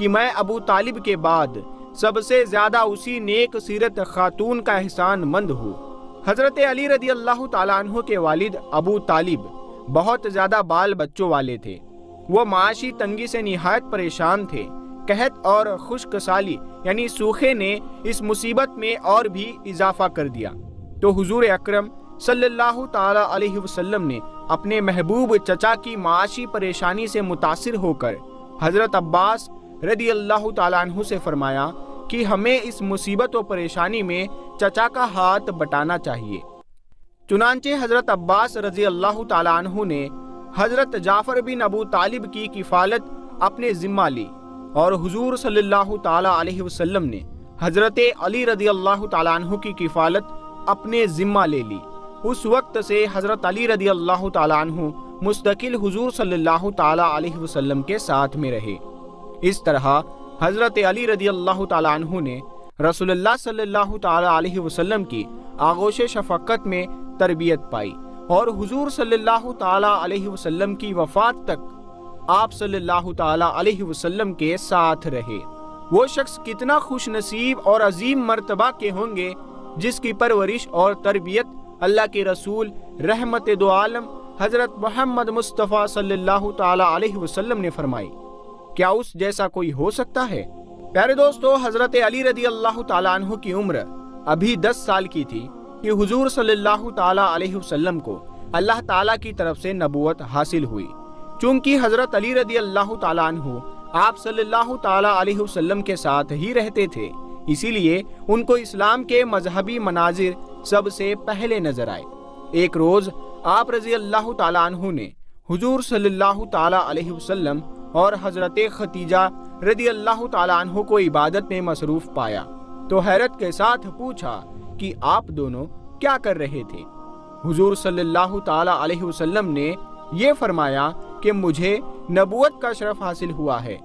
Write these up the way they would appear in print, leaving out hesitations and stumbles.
کہ میں ابو طالب کے بعد سب سے زیادہ اسی نیک سیرت خاتون کا احسان مند ہوں۔ حضرت علی رضی اللہ تعالیٰ عنہ کے والد ابو طالب بہت زیادہ بال بچوں والے تھے۔ وہ معاشی تنگی سے نہایت پریشان تھے۔ قحط اور خشک سالی یعنی سوکھے نے اس مصیبت میں اور بھی اضافہ کر دیا، تو حضور اکرم صلی اللہ تعالی علیہ وسلم نے اپنے محبوب چچا کی معاشی پریشانی سے متاثر ہو کر حضرت عباس رضی اللہ تعالیٰ عنہ سے فرمایا کہ ہمیں اس مصیبت و پریشانی میں چچا کا ہاتھ بٹانا چاہیے۔ چنانچہ حضرت عباس رضی اللہ تعالیٰ عنہ نے حضرت جعفر بن ابو طالب کی کفالت اپنے ذمہ لی، اور حضور صلی اللہ تعالیٰ علیہ وسلم نے حضرت علی رضی اللہ تعالیٰ عنہ کی کفالت اپنے ذمہ لے لی۔ اس وقت سے حضرت علی رضی اللہ تعالیٰ عنہ مستقل حضور صلی اللہ تعالیٰ علیہ وسلم کے ساتھ میں رہے۔ اس طرح حضرت علی رضی اللہ تعالیٰ عنہ نے رسول اللہ صلی اللہ تعالیٰ علیہ وسلم کی آغوش شفقت میں تربیت پائی، اور حضور صلی اللہ تعالیٰ علیہ وسلم کی وفات تک آپ صلی اللہ تعالیٰ علیہ وسلم کے ساتھ رہے۔ وہ شخص کتنا خوش نصیب اور عظیم مرتبہ کے ہوں گے جس کی پرورش اور تربیت اللہ کے رسول رحمت دو عالم حضرت محمد مصطفیٰ صلی اللہ تعالیٰ علیہ وسلم نے فرمائی۔ کیا اس جیسا کوئی ہو سکتا ہے؟ پیارے دوستو، حضرت علی رضی اللہ تعالیٰ عنہ کی عمر ابھی 10 سال کی تھی کہ حضور صلی اللہ تعالیٰ علیہ وسلم کو اللہ تعالیٰ کی طرف سے نبوت حاصل ہوئی۔ چونکہ حضرت علی رضی اللہ تعالیٰ عنہ آپ صلی اللہ تعالیٰ علیہ وسلم کے ساتھ ہی رہتے تھے، اسی لیے ان کو اسلام کے مذہبی مناظر سب سے پہلے نظر آئے۔ ایک روز آپ رضی اللہ تعالیٰ عنہ نے حضور صلی اللہ تعالیٰ علیہ وسلم اور حضرت ختیجہ رضی اللہ تعالیٰ عنہ کو عبادت میں مصروف پایا، تو حیرت کے ساتھ پوچھا کہ آپ دونوں کیا کر رہے تھے؟ حضور صلی اللہ تعالیٰ علیہ وسلم نے یہ فرمایا کہ مجھے نبوت کا شرف حاصل ہوا ہے۔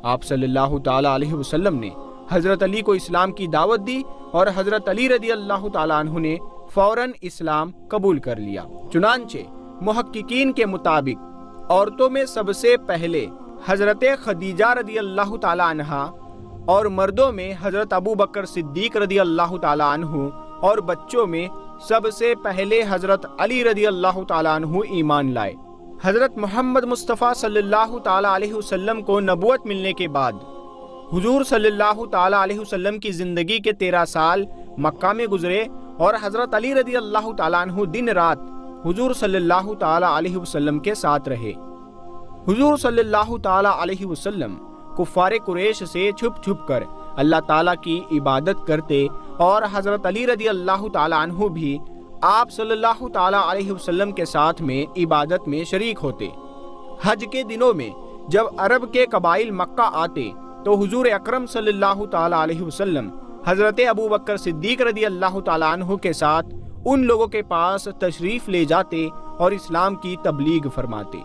آپ صلی اللہ تعالیٰ علیہ وسلم نے حضرت علی کو اسلام کی دعوت دی، اور حضرت علی رضی اللہ تعالیٰ عنہ نے فوراً اسلام قبول کر لیا۔ چنانچہ محققین کے مطابق عورتوں میں سب سے پہلے حضرت خدیجہ رضی اللہ تعالیٰ عنہا، اور مردوں میں حضرت ابو بکر صدیق رضی اللہ تعالیٰ عنہ، اور بچوں میں سب سے پہلے حضرت علی رضی اللہ تعالیٰ عنہ ایمان لائے۔ حضرت محمد مصطفیٰ صلی اللہ تعالیٰ علیہ وسلم کو نبوت ملنے کے بعد حضور صلی اللہ تعالیٰ علیہ وسلم کی زندگی کے 13 سال مکہ میں گزرے، اور حضرت علی رضی اللہ تعالیٰ عنہ دن رات حضور صلی اللہ تعالیٰ علیہ وسلم کے ساتھ رہے۔ حضور صلی اللہ تعالیٰ علیہ وسلم کفار قریش سے چھپ چھپ کر اللہ تعالیٰ کی عبادت کرتے، اور حضرت علی رضی اللہ تعالیٰ عنہ بھی آپ صلی اللہ تعالیٰ علیہ وسلم کے ساتھ میں عبادت میں شریک ہوتے۔ حج کے دنوں میں جب عرب کے قبائل مکہ آتے تو حضور اکرم صلی اللہ تعالیٰ علیہ وسلم حضرت ابو بکر صدیق رضی اللہ تعالیٰ عنہ کے ساتھ ان لوگوں کے پاس تشریف لے جاتے اور اسلام کی تبلیغ فرماتے۔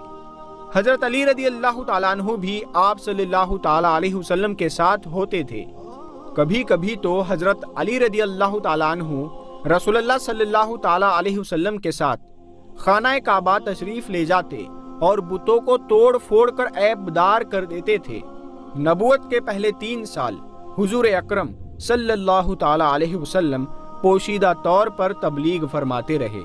حضرت علی رضی اللہ تعالیٰ عنہ بھی آپ صلی اللہ تعالیٰ علیہ وسلم کے ساتھ ہوتے تھے۔ کبھی کبھی تو حضرت علی رضی اللہ تعالیٰ عنہ رسول اللہ صلی اللہ تعالیٰ علیہ وسلم کے ساتھ خانہ کعبہ تشریف لے جاتے اور بتوں کو توڑ پھوڑ کر عیب دار کر دیتے تھے۔ نبوت کے پہلے 3 سال حضور اکرم صلی اللہ تعالیٰ علیہ وسلم پوشیدہ طور پر تبلیغ فرماتے رہے۔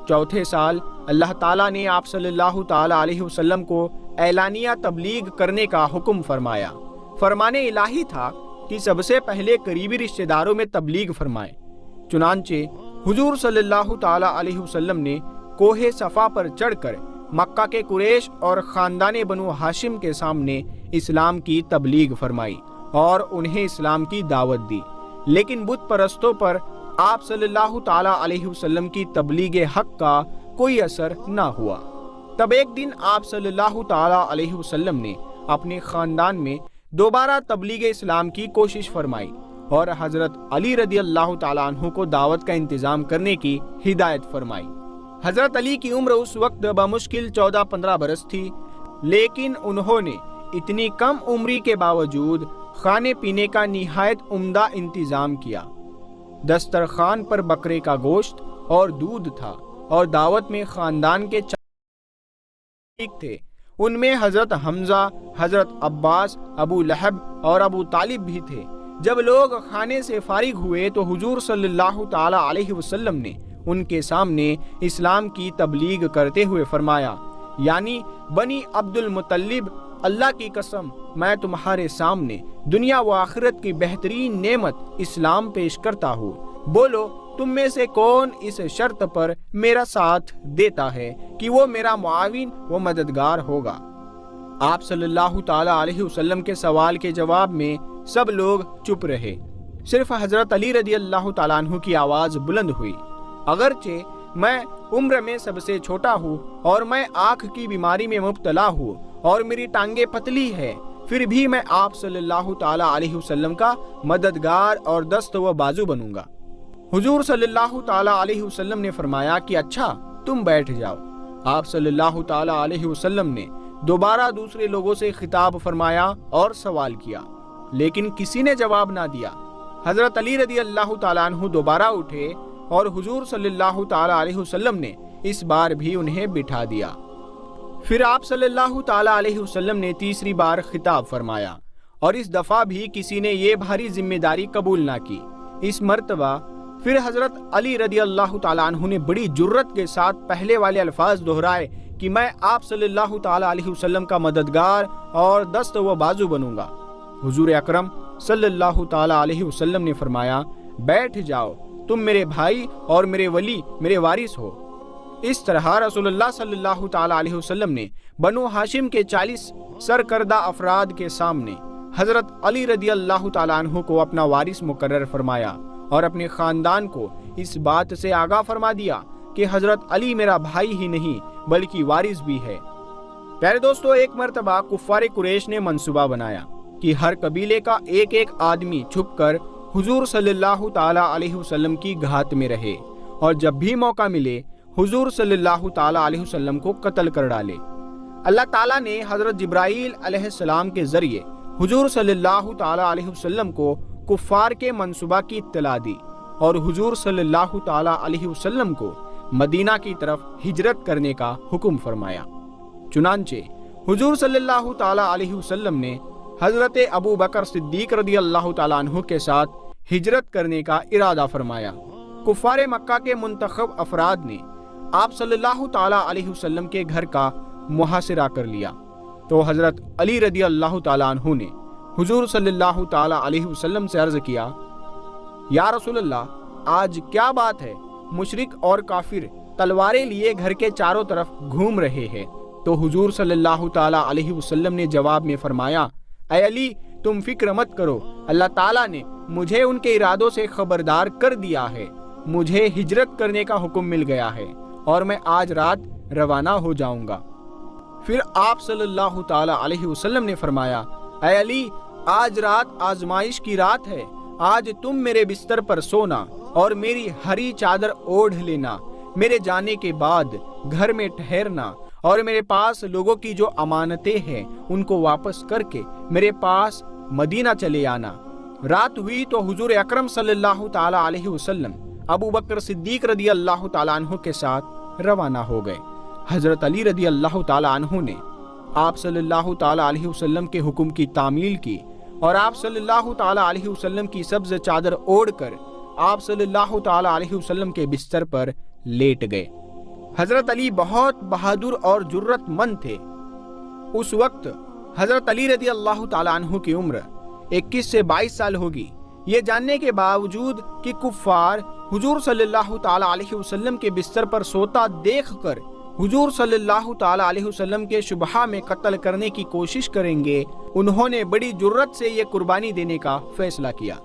چوتھے سال اللہ تعالیٰ نے آپ صلی اللہ تعالیٰ علیہ وسلم کو اعلانیہ تبلیغ کرنے کا حکم فرمایا۔ فرمان الہی تھا کہ سب سے پہلے قریبی رشتہ داروں میں تبلیغ فرمائے۔ چنانچہ حضور صلی اللہ تعالیٰ علیہ وسلم نے کوہ صفا پر چڑھ کر مکہ کے قریش اور خاندان بنو ہاشم کے سامنے اسلام کی تبلیغ فرمائی اور انہیں اسلام کی دعوت دی، لیکن بت پرستوں پر آپ صلی اللہ تعالیٰ علیہ وسلم کی تبلیغ حق کا کوئی اثر نہ ہوا۔ تب ایک دن آپ صلی اللہ تعالیٰ علیہ وسلم نے اپنے خاندان میں دوبارہ تبلیغ اسلام کی کوشش فرمائی اور حضرت علی رضی اللہ تعالیٰ عنہ کو دعوت کا انتظام کرنے کی ہدایت فرمائی۔ حضرت علی کی عمر اس وقت بمشکل 14-15 برس تھی، لیکن انہوں نے اتنی کم عمری کے باوجود کھانے پینے کا نہایت عمدہ انتظام کیا۔ دسترخوان پر بکرے کا گوشت اور دودھ تھا، اور دعوت میں خاندان کے تھے، ان میں حضرت حمزہ، حضرت عباس، ابو لہب اور ابو طالب بھی تھے۔ جب لوگ کھانے سے فارغ ہوئے تو حضور صلی اللہ تعالی علیہ وسلم نے ان کے سامنے اسلام کی تبلیغ کرتے ہوئے فرمایا، یعنی بنی عبد المطلب، اللہ کی قسم میں تمہارے سامنے دنیا و آخرت کی بہترین نعمت اسلام پیش کرتا ہوں، بولو تم میں سے کون اس شرط پر میرا ساتھ دیتا ہے کہ وہ میرا معاون و مددگار ہوگا۔ آپ صلی اللہ تعالی علیہ وسلم کے سوال کے جواب میں سب لوگ چپ رہے، صرف حضرت علی رضی اللہ تعالیٰ عنہ کی آواز بلند ہوئی، اگرچہ میں عمر میں سب سے چھوٹا ہوں اور میں آنکھ کی بیماری میں مبتلا ہوں اور میری ٹانگیں پتلی ہے، پھر بھی میں آپ صلی اللہ تعالی علیہ وسلم کا مددگار اور دست و بازو بنوں گا۔ حضور صلی اللہ تعالی علیہ وسلم نے فرمایا کہ اچھا تم بیٹھ جاؤ۔ آپ صلی اللہ تعالی علیہ وسلم نے دوبارہ دوسرے لوگوں سے خطاب فرمایا اور سوال کیا، لیکن کسی نے جواب نہ دیا۔ حضرت علی رضی اللہ تعالیٰ عنہ دوبارہ اٹھے اور حضور صلی اللہ تعالی علیہ وسلم نے اس بار بھی انہیں بٹھا دیا۔ پھر آپ صلی اللہ تعالی علیہ وسلم نے تیسری بار خطاب فرمایا اور اس دفعہ بھی کسی نے یہ بھاری ذمہ داری قبول نہ کی۔ اس مرتبہ پھر حضرت علی رضی اللہ تعالیٰ عنہ نے بڑی جرت کے ساتھ پہلے والے الفاظ دہرائے کہ میں آپ صلی اللہ تعالی علیہ وسلم کا مددگار اور دست و بازو بنوں گا۔ حضور اکرم صلی اللہ تعالی علیہ وسلم نے فرمایا، بیٹھ جاؤ، تم میرے بھائی اور میرے ولی، میرے وارث ہو۔ اس طرح رسول اللہ صلی اللہ تعالی علیہ وسلم نے بنو ہاشم کے 40 سرکردہ افراد کے سامنے حضرت علی رضی اللہ تعالیٰ عنہ کو اپنا وارث مقرر فرمایا اور اپنے خاندان کو اس بات سے آگاہ فرما دیا کہ حضرت علی میرا بھائی ہی نہیں بلکہ وارث بھی ہے۔ پیارے دوستو، ایک مرتبہ کفار قریش نے منصوبہ بنایا کہ ہر قبیلے کا ایک ایک آدمی چھپ کر حضور صلی اللہ تعالی علیہ وسلم کی گھات میں رہے اور جب بھی موقع ملے حضور صلی اللہ تعالی علیہ وسلم کو قتل کر ڈالے۔ اللہ تعالیٰ نے حضرت جبرائیل علیہ السلام کے ذریعے حضور صلی اللہ تعالی علیہ وسلم کو کفار کے منصوبہ کی اطلاع دی اور حضور صلی اللہ تعالی علیہ وسلم کو مدینہ کی طرف ہجرت کرنے کا حکم فرمایا۔ چنانچہ حضور صلی اللہ تعالی علیہ وسلم نے حضرت ابو بکر صدیق رضی اللہ تعالیٰ عنہ کے ساتھ ہجرت کرنے کا ارادہ فرمایا۔ کفار مکہ کے منتخب افراد نے آپ صلی اللہ تعالی علیہ وسلم کے گھر کا محاصرہ کر لیا تو حضرت علی رضی اللہ تعالیٰ عنہ نے حضور صلی اللہ تعالی علیہ وسلم سے عرض کیا، یا رسول اللہ، آج کیا بات ہے؟ مشرک اور کافر تلواریں لیے گھر کے چاروں طرف گھوم رہے ہیں۔ تو حضور صلی اللہ تعالی علیہ وسلم نے جواب میں فرمایا، اے علی، تم فکر مت کرو، اللہ تعالیٰ نے مجھے ان کے ارادوں سے خبردار کر دیا ہے، مجھے ہجرت کرنے کا حکم مل گیا ہے اور میں آج رات روانہ ہو جاؤں گا۔ پھر آپ صلی اللہ تعالی علیہ وسلم نے فرمایا، اے علی، آج رات آزمائش کی رات ہے، آج تم میرے بستر پر سونا اور میری ہری چادر اوڑھ لینا، میرے جانے کے بعد گھر میں ٹھہرنا اور میرے پاس لوگوں کی جو امانتیں ہیں ان کو واپس کر کے میرے پاس مدینہ چلے آنا۔ رات ہوئی تو حضور اکرم صلی اللہ تعالی علیہ وسلم ابو بکر صدیق رضی اللہ تعالیٰ عنہ کے ساتھ روانہ ہو گئے۔ حضرت علی رضی اللہ تعالیٰ عنہ نے آپ صلی اللہ تعالی علیہ وسلم کے حکم کی تعمیل کی اور آپ صلی اللہ تعالی علیہ وسلم کی سبز چادر اوڑھ کر آپ صلی اللہ تعالی علیہ وسلم کے بستر پر لیٹ گئے۔ حضرت علی بہت بہادر اور جرت مند تھے۔ اس وقت حضرت علی رضی اللہ تعالیٰ عنہ کی عمر 21 سے 22 سال ہوگی۔ یہ جاننے کے باوجود کہ کفار حضور صلی اللہ تعالی علیہ وسلم کے بستر پر سوتا دیکھ کر حضور صلی اللہ تعالی علیہ وسلم کے شبہ میں قتل کرنے کی کوشش کریں گے، انہوں نے بڑی جرت سے یہ قربانی دینے کا فیصلہ کیا۔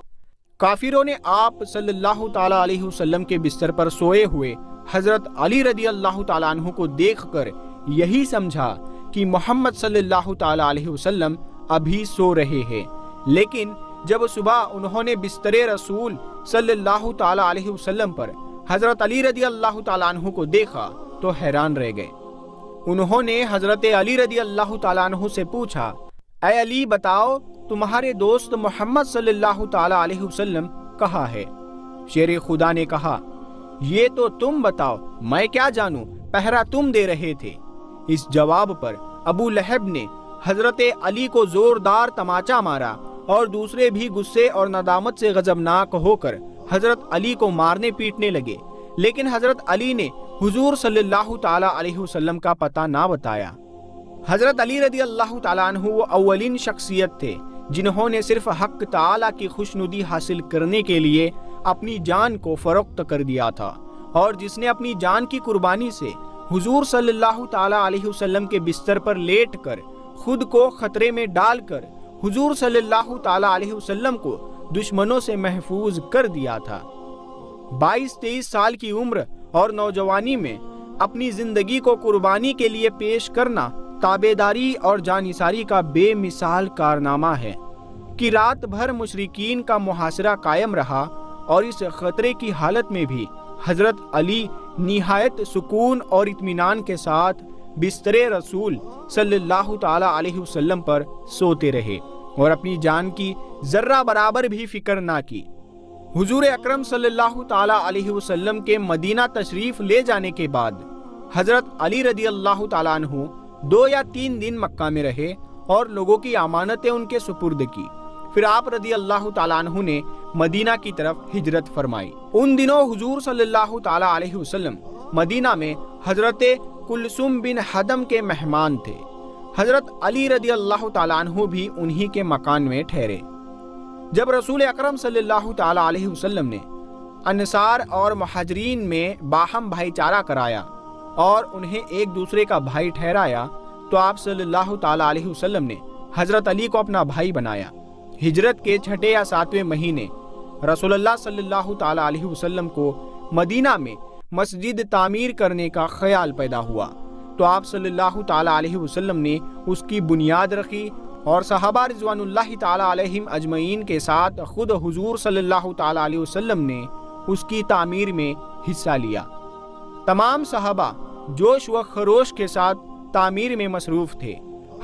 کافروں نے آپ صلی اللہ تعالی علیہ وسلم کے بستر پر سوئے ہوئے حضرت علی رضی اللہ تعالیٰ عنہ کو دیکھ کر یہی سمجھا کہ محمد صلی اللہ تعالی علیہ وسلم ابھی سو رہے ہیں، لیکن جب صبح انہوں نے بستر رسول صلی اللہ تعالی علیہ وسلم پر حضرت علی رضی اللہ تعالیٰ عنہ کو دیکھا تو حیران رہ گئے۔ انہوں نے حضرت علی رضی اللہ تعالیٰ عنہ سے پوچھا، اے علی، بتاؤ تمہارے دوست محمد صلی اللہ تعالی علیہ وسلم کہاں ہے؟ شیر خدا نے کہا، یہ تو تم بتاؤ، میں کیا جانوں، پہرا تم دے رہے تھے۔ اس جواب پر ابو لہب نے حضرت علی کو زوردار تماچا مارا اور دوسرے بھی غصے اور ندامت سے غضبناک ہو کر حضرت علی کو مارنے پیٹنے لگے، لیکن حضرت علی نے حضور صلی اللہ تعالی علیہ وسلم کا پتہ نہ بتایا۔ حضرت علی رضی اللہ تعالیٰ عنہ وہ اولین شخصیت تھے جنہوں نے صرف حق تعالیٰ کی خوشنودی حاصل کرنے کے لیے اپنی جان کو فروخت کر دیا تھا، اور جس نے اپنی جان کی قربانی سے حضور صلی اللہ تعالیٰ علیہ وسلم کے بستر پر لیٹ کر خود کو خطرے میں ڈال کر حضور صلی اللہ تعالیٰ علیہ وسلم کو دشمنوں سے محفوظ کر دیا تھا۔ 22-23 سال کی عمر اور نوجوانی میں اپنی زندگی کو قربانی کے لیے پیش کرنا تابعداری اور جانثاری کا بے مثال کارنامہ ہے کہ رات بھر مشرکین کا محاصرہ قائم رہا، اور اس خطرے کی حالت میں بھی حضرت علی نہایت سکون اور اطمینان کے ساتھ بستر رسول صلی اللہ تعالی علیہ وسلم پر سوتے رہے اور اپنی جان کی ذرہ برابر بھی فکر نہ کی۔ حضور اکرم صلی اللہ تعالی علیہ وسلم کے مدینہ تشریف لے جانے کے بعد حضرت علی رضی اللہ تعالیٰ عنہ 2 یا 3 دن مکہ میں رہے اور لوگوں کی امانتیں ان کے سپرد کی۔ پھر آپ رضی اللہ تعالیٰ عنہ نے مدینہ کی طرف ہجرت فرمائی۔ ان دنوں حضور صلی اللہ تعالیٰ علیہ وسلم مدینہ میں حضرت کلثوم بن حدم کے مہمان تھے۔ حضرت علی رضی اللہ تعالیٰ عنہ بھی انہی کے مکان میں ٹھہرے۔ جب رسول اکرم صلی اللہ تعالیٰ علیہ وسلم نے انصار اور مہاجرین میں باہم بھائی چارہ کرایا اور انہیں ایک دوسرے کا بھائی ٹھہرایا، تو آپ صلی اللہ تعالیٰ علیہ وسلم نے حضرت علی کو اپنا بھائی بنایا۔ ہجرت کے 6 یا 7ویں مہینے رسول اللہ صلی اللہ تعالیٰ علیہ وسلم کو مدینہ میں مسجد تعمیر کرنے کا خیال پیدا ہوا، تو آپ صلی اللہ تعالیٰ علیہ وسلم نے اس کی بنیاد رکھی اور صحابہ رضوان اللہ تعالیٰ علیہم اجمعین کے ساتھ خود حضور صلی اللہ تعالیٰ علیہ وسلم نے اس کی تعمیر میں حصہ لیا۔ تمام صحابہ جوش و خروش کے ساتھ تعمیر میں مصروف تھے۔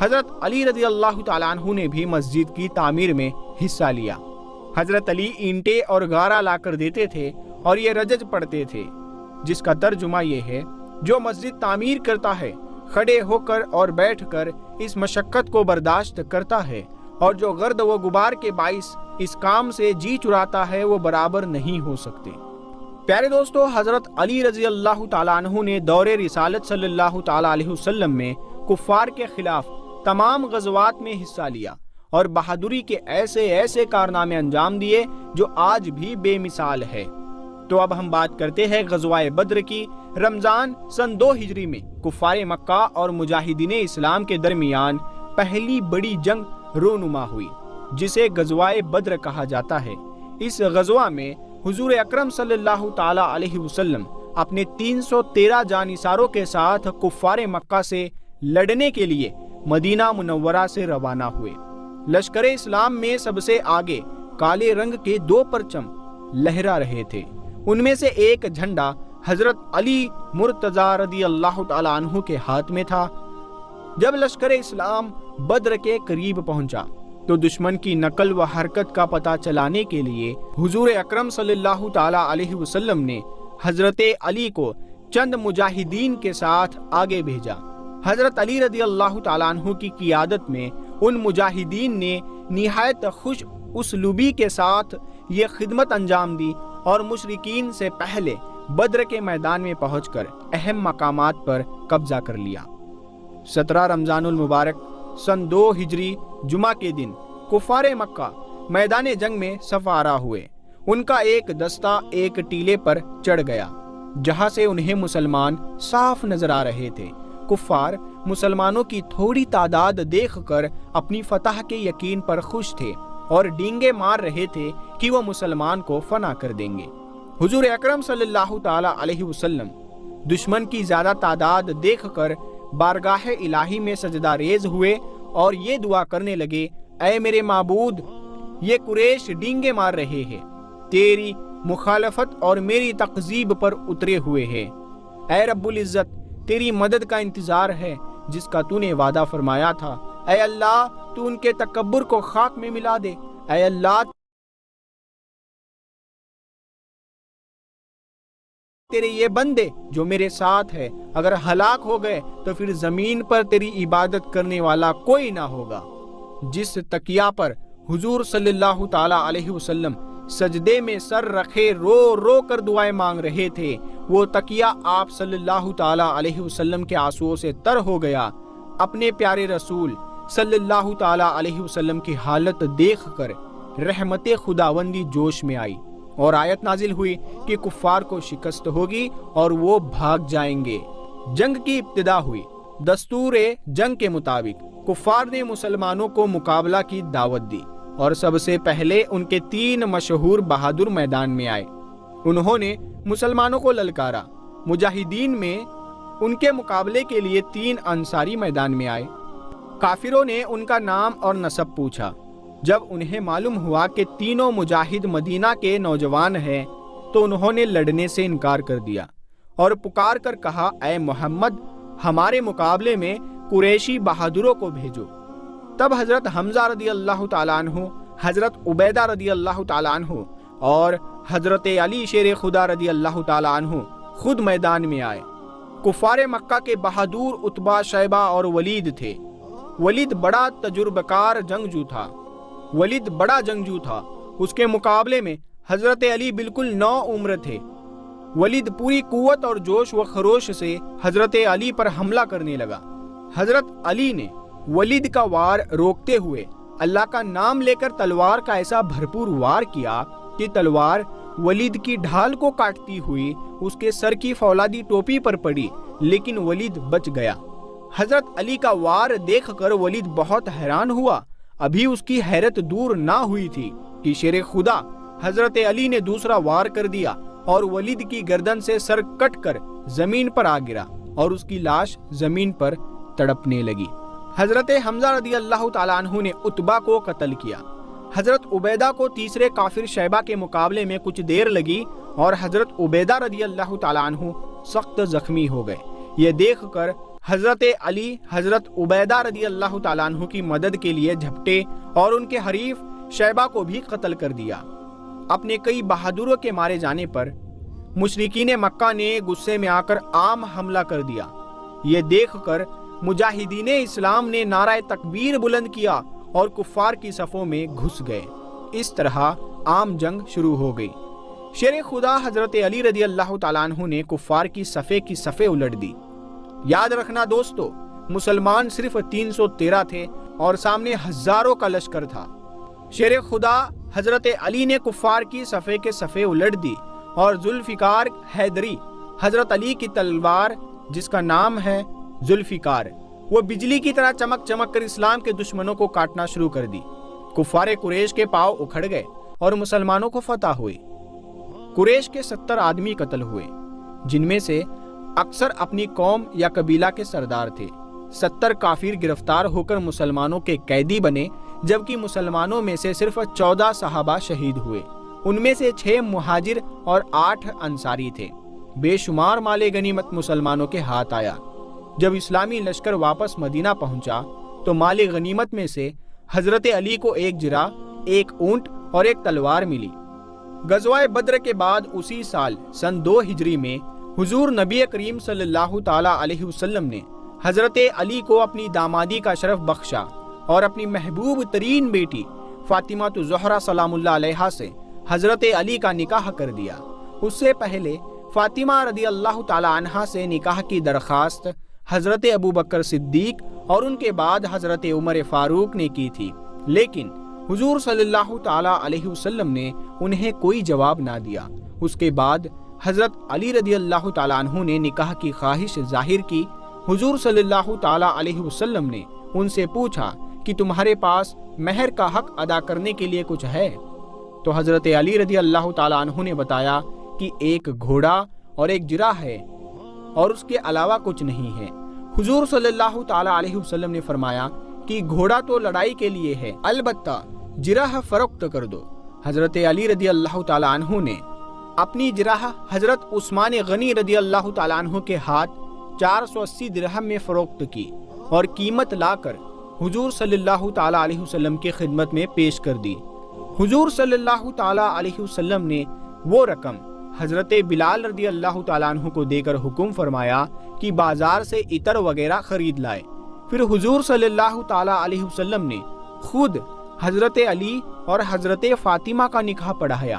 حضرت علی رضی اللہ تعالیٰ عنہ نے بھی مسجد کی تعمیر میں حصہ لیا۔ حضرت علی اینٹیں اور گارا لا کر دیتے تھے اور یہ رجج پڑھتے تھے، جس کا ترجمہ یہ ہے: جو مسجد تعمیر کرتا ہے کھڑے ہو کر اور بیٹھ کر اس مشقت کو برداشت کرتا ہے، اور جو گرد و غبار کے باعث اس کام سے جی چراتا ہے وہ برابر نہیں ہو سکتے۔ پیارے دوستو، حضرت علی رضی اللہ تعالیٰ عنہ نے دور رسالت صلی اللہ تعالیٰ علیہ وسلم میں کفار کے خلاف تمام غزوات میں حصہ لیا اور بہادری کے ایسے کارنامے انجام دیے جو آج بھی بے مثال ہے۔ تو اب ہم بات کرتے ہیں غزوہ بدر کی۔ رمضان سن 2 ہجری میں کفار مکہ اور مجاہدین اسلام کے درمیان پہلی بڑی جنگ رونما ہوئی، جسے غزوہ بدر کہا جاتا ہے۔ اس غزوہ میں حضور اکرم صلی اللہ تعالی علیہ وسلم اپنے 313 جانثاروں کے ساتھ کفار مکہ سے لڑنے کے لیے مدینہ منورہ سے روانہ ہوئے۔ لشکر اسلام میں سب سے آگے کالے رنگ کے 2 پرچم لہرا رہے تھے۔ ان میں سے ایک جھنڈا حضرت علی مرتضی رضی اللہ تعالی عنہ کے ہاتھ میں تھا۔ جب لشکر اسلام بدر کے قریب پہنچا تو دشمن کی نقل و حرکت کا پتہ چلانے کے لیے حضور اکرم صلی اللہ تعالی علیہ وسلم نے حضرت علی کو چند مجاہدین کے ساتھ آگے بھیجا۔ حضرت علی رضی اللہ تعالیٰ عنہ کی قیادت میں ان مجاہدین نے نہایت خوش اسلوبی کے ساتھ یہ خدمت انجام دی اور مشرکین سے پہلے بدر کے میدان میں پہنچ کر اہم مقامات پر قبضہ کر لیا۔ 17 رمضان المبارک سن 2 ہجری جمعہ کے دن کفار مکہ میدان جنگ میں صف آرا ہوئے۔ ان کا ایک دستہ ایک ٹیلے پر چڑھ گیا جہاں سے انہیں مسلمان صاف نظر آ رہے تھے۔ کفار مسلمانوں کی تھوڑی تعداد دیکھ کر اپنی فتح کے یقین پر خوش تھے اور ڈینگے مار رہے تھے کہ وہ مسلمان کو فنا کر دیں گے۔ حضور اکرم صلی اللہ تعالی علیہ وسلم دشمن کی زیادہ تعداد دیکھ کر بارگاہ الہی میں سجدہ ریز ہوئے اور یہ دعا کرنے لگے: اے میرے معبود، یہ قریش ڈینگے مار رہے ہیں، تیری مخالفت اور میری تکذیب پر اترے ہوئے ہیں۔ اے رب العزت، تیری مدد کا انتظار ہے جس کا تو نے وعدہ فرمایا تھا۔ اے اللہ، تو ان کے تکبر کو خاک میں ملا دے۔ اے اللہ، تیرے یہ بندے جو میرے ساتھ ہے اگر ہلاک ہو گئے تو پھر زمین پر تیری عبادت کرنے والا کوئی نہ ہوگا۔ جس تکیہ پر حضور صلی اللہ تعالی علیہ وسلم سجدے میں سر رکھے رو رو کر دعائیں مانگ رہے تھے، وہ تکیہ آپ صلی اللہ تعالی علیہ وسلم کے آنسوؤں سے تر ہو گیا۔ اپنے پیارے رسول صلی اللہ تعالی علیہ وسلم کی حالت دیکھ کر رحمت خداوندی جوش میں آئی اور آیت نازل ہوئی کہ کفار کو شکست ہوگی اور وہ بھاگ جائیں گے۔ جنگ کی ابتدا ہوئی۔ دستور جنگ کے مطابق کفار نے مسلمانوں کو مقابلہ کی دعوت دی اور سب سے پہلے ان کے 3 مشہور بہادر میدان میں آئے۔ انہوں نے مسلمانوں کو للکارا۔ مجاہدین میں ان کے مقابلے کے لیے 3 انصاری میدان میں آئے۔ کافروں نے ان کا نام اور نسب پوچھا۔ جب انہیں معلوم ہوا کہ تینوں مجاہد مدینہ کے نوجوان ہیں تو انہوں نے لڑنے سے انکار کر دیا اور پکار کر کہا، اے محمد، ہمارے مقابلے میں قریشی بہادروں کو بھیجو۔ تب حضرت حمزہ رضی اللہ تعالیٰ عنہ، حضرت عبیدہ رضی اللہ تعالیٰ عنہ اور حضرت علی شیر خدا رضی اللہ تعالیٰ عنہ خود میدان میں آئے۔ کفار مکہ کے بہادر عتبہ، شیبہ اور ولید تھے۔ ولید بڑا تجربہ کار جنگجو تھا۔ اس کے مقابلے میں حضرت علی بالکل نو عمر تھے۔ ولید پوری قوت اور جوش و خروش سے حضرت علی پر حملہ کرنے لگا۔ حضرت علی نے ولید کا وار روکتے ہوئے اللہ کا نام لے کر تلوار کا ایسا بھرپور وار کیا کہ تلوار ولید کی ڈھال کو کاٹتی ہوئی اس کے سر کی فولادی ٹوپی پر پڑی، لیکن ولید بچ گیا۔ حضرت علی کا وار دیکھ کر ولید بہت حیران ہوا۔ ابھی اس کی حیرت دور نہ ہوئی تھی کہ شیر خدا حضرت علی نے دوسرا وار کر دیا اور ولید کی گردن سے سر کٹ کر زمین پر آ گرا اور اس کی لاش زمین پر تڑپنے لگی۔ حضرت حمزہ رضی اللہ تعالیٰ عنہ نے عتبہ کو قتل کیا۔ حضرت عبیدہ کو تیسرے کافر شیبہ کے مقابلے میں کچھ دیر لگی اور حضرت عبیدہ رضی اللہ تعالیٰ عنہ سخت زخمی ہو گئے۔ یہ دیکھ کر حضرت علی حضرت عبیدہ رضی اللہ تعالیٰ عنہ کی مدد کے لیے جھپٹے اور ان کے حریف شیبہ کو بھی قتل کر دیا۔ اپنے کئی بہادروں کے مارے جانے پر مشرکین مکہ نے غصے میں آ کر عام حملہ کر دیا۔ یہ دیکھ کر مجاہدین اسلام نے نعرہ تکبیر بلند کیا اور کفار کی صفوں میں گھس گئے۔ اس طرح عام جنگ شروع ہو گئی۔ شیر خدا حضرت علی رضی اللہ تعالیٰ عنہ نے کفار کی صفیں الٹ دی۔ یاد رکھنا دوستو، مسلمان صرف 313 تھے اور سامنے ہزاروں کا لشکر تھا۔ شیر خدا حضرت علی نے کفار کی صفیں الٹ دی اور ذوالفقار حیدری، حضرت علی کی تلوار جس کا نام ہے ذوالفقار، وہ بجلی کی طرح چمک کر اسلام کے دشمنوں کو کاٹنا شروع کر دی۔ کفار قریش کے پاؤں اکھڑ گئے اور مسلمانوں کو فتح ہوئی۔ قریش کے 70 آدمی قتل ہوئے، جن میں سے اکثر اپنی قوم یا قبیلہ کے سردار تھے۔ 70 کافر گرفتار ہو کر مسلمانوں کے قیدی بنے، جبکہ مسلمانوں میں سے صرف 14 صحابہ شہید ہوئے۔ ان میں سے 6 مہاجر اور 8 انصاری تھے۔ بے شمار مال غنیمت مسلمانوں کے ہاتھ آیا۔ جب اسلامی لشکر واپس مدینہ پہنچا تو مال غنیمت میں سے حضرت علی کو 1 جرح، 1 اونٹ اور 1 تلوار ملی۔ غزوہ بدر کے بعد اسی سال سن 2 ہجری میں حضور نبی کریم صلی اللہ تعالی علیہ وسلم نے حضرت علی کو اپنی دامادی کا شرف بخشا اور اپنی محبوب ترین بیٹی فاطمہ الزہرا سلام اللہ علیہا سے حضرت علی کا نکاح کر دیا۔ اس سے پہلے فاطمہ رضی اللہ تعالی عنہا سے نکاح کی درخواست حضرت ابوبکر صدیق اور ان کے بعد حضرت عمر فاروق نے کی تھی، لیکن حضور صلی اللہ تعالی علیہ وسلم نے انہیں کوئی جواب نہ دیا۔ اس کے بعد حضرت علی رضی اللہ تعالیٰ عنہ نے نکاح کی خواہش ظاہر کی۔ حضور صلی اللہ تعالیٰ علیہ وسلم نے ان سے پوچھا کہ تمہارے پاس مہر کا حق ادا کرنے کے لیے کچھ ہے؟ تو حضرت علی رضی اللہ تعالیٰ عنہ نے بتایا کہ 1 گھوڑا اور 1 جرح ہے اور اس کے علاوہ کچھ نہیں ہے۔ حضور صلی اللہ تعالیٰ علیہ وسلم نے فرمایا کہ گھوڑا تو لڑائی کے لیے ہے، البتہ جرح فروخت کر دو۔ حضرت علی رضی اللہ تعالیٰ عنہ نے اپنی جرح حضرت عثمان غنی رضی اللہ تعالیٰ عنہ کے ہاتھ 480 درہم میں فروخت کی اور قیمت لا کر حضور صلی اللہ تعالیٰ علیہ وسلم کی خدمت میں پیش کر دی۔ حضور صلی اللہ تعالیٰ علیہ وسلم نے وہ رقم حضرت بلال رضی اللہ تعالیٰ عنہ کو دے کر حکم فرمایا کہ بازار سے عطر وغیرہ خرید لائے۔ پھر حضور صلی اللہ تعالیٰ علیہ وسلم نے خود حضرت علی اور حضرت فاطمہ کا نکاح پڑھایا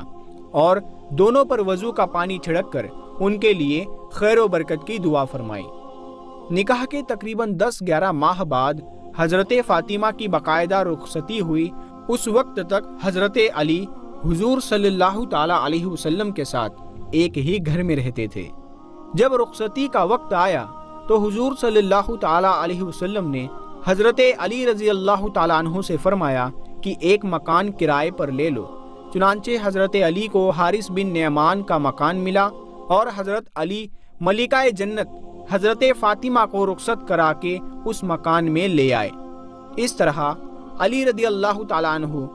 اور دونوں پر وضو کا پانی چھڑک کر ان کے لیے خیر و برکت کی دعا فرمائی۔ نکاح کے تقریباً 10-11 ماہ بعد حضرت فاطمہ کی باقاعدہ رخصتی ہوئی۔ اس وقت تک حضرت علی حضور صلی اللہ تعالیٰ علیہ وسلم کے ساتھ ایک ہی گھر میں رہتے تھے۔ جب رخصتی کا وقت آیا تو حضور صلی اللہ تعالیٰ علیہ وسلم نے حضرت علی رضی اللہ تعالیٰ عنہ سے فرمایا کہ ایک مکان کرائے پر لے لو۔ چنانچہ حضرت علی کو حارث بن نعمان کا مکان ملا اور حضرت علی ملکہ جنت حضرت فاطمہ کو رخصت کرا کے اس مکان میں لے آئے۔ اس طرح علی رضی اللہ تعالیٰ عنہ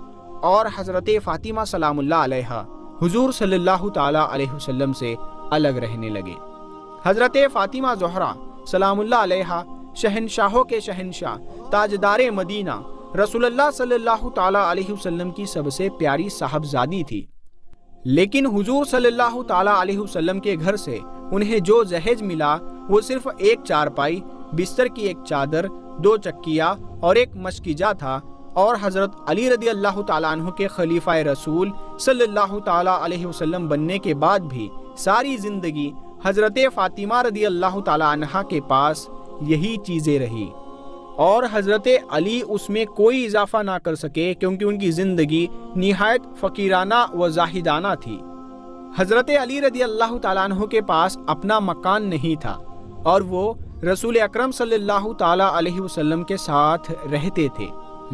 اور حضرت فاطمہ سلام اللہ علیہا حضور صلی اللہ تعالیٰ علیہ وسلم سے الگ رہنے لگے۔ حضرت فاطمہ زہرا سلام اللہ علیہا شہنشاہوں کے شہنشاہ تاجدار مدینہ رسول اللہ صلی اللہ تعالیٰ علیہ وسلم کی سب سے پیاری صاحبزادی تھی، لیکن حضور صلی اللہ تعالیٰ علیہ وسلم کے گھر سے انہیں جو جہیز ملا وہ صرف ایک چارپائی، بستر کی ایک چادر، 2 چکیا اور ایک مشکیجہ تھا، اور حضرت علی رضی اللہ تعالیٰ عنہ کے خلیفہ رسول صلی اللہ تعالیٰ علیہ وسلم بننے کے بعد بھی ساری زندگی حضرت فاطمہ رضی اللہ تعالیٰ عنہ کے پاس یہی چیزیں رہی، اور حضرت علی اس میں کوئی اضافہ نہ کر سکے کیونکہ ان کی زندگی نہایت فقیرانہ و زاہدانہ تھی۔ حضرت علی رضی اللہ تعالیٰ عنہ کے پاس اپنا مکان نہیں تھا اور وہ رسول اکرم صلی اللہ تعالیٰ علیہ وسلم کے ساتھ رہتے تھے۔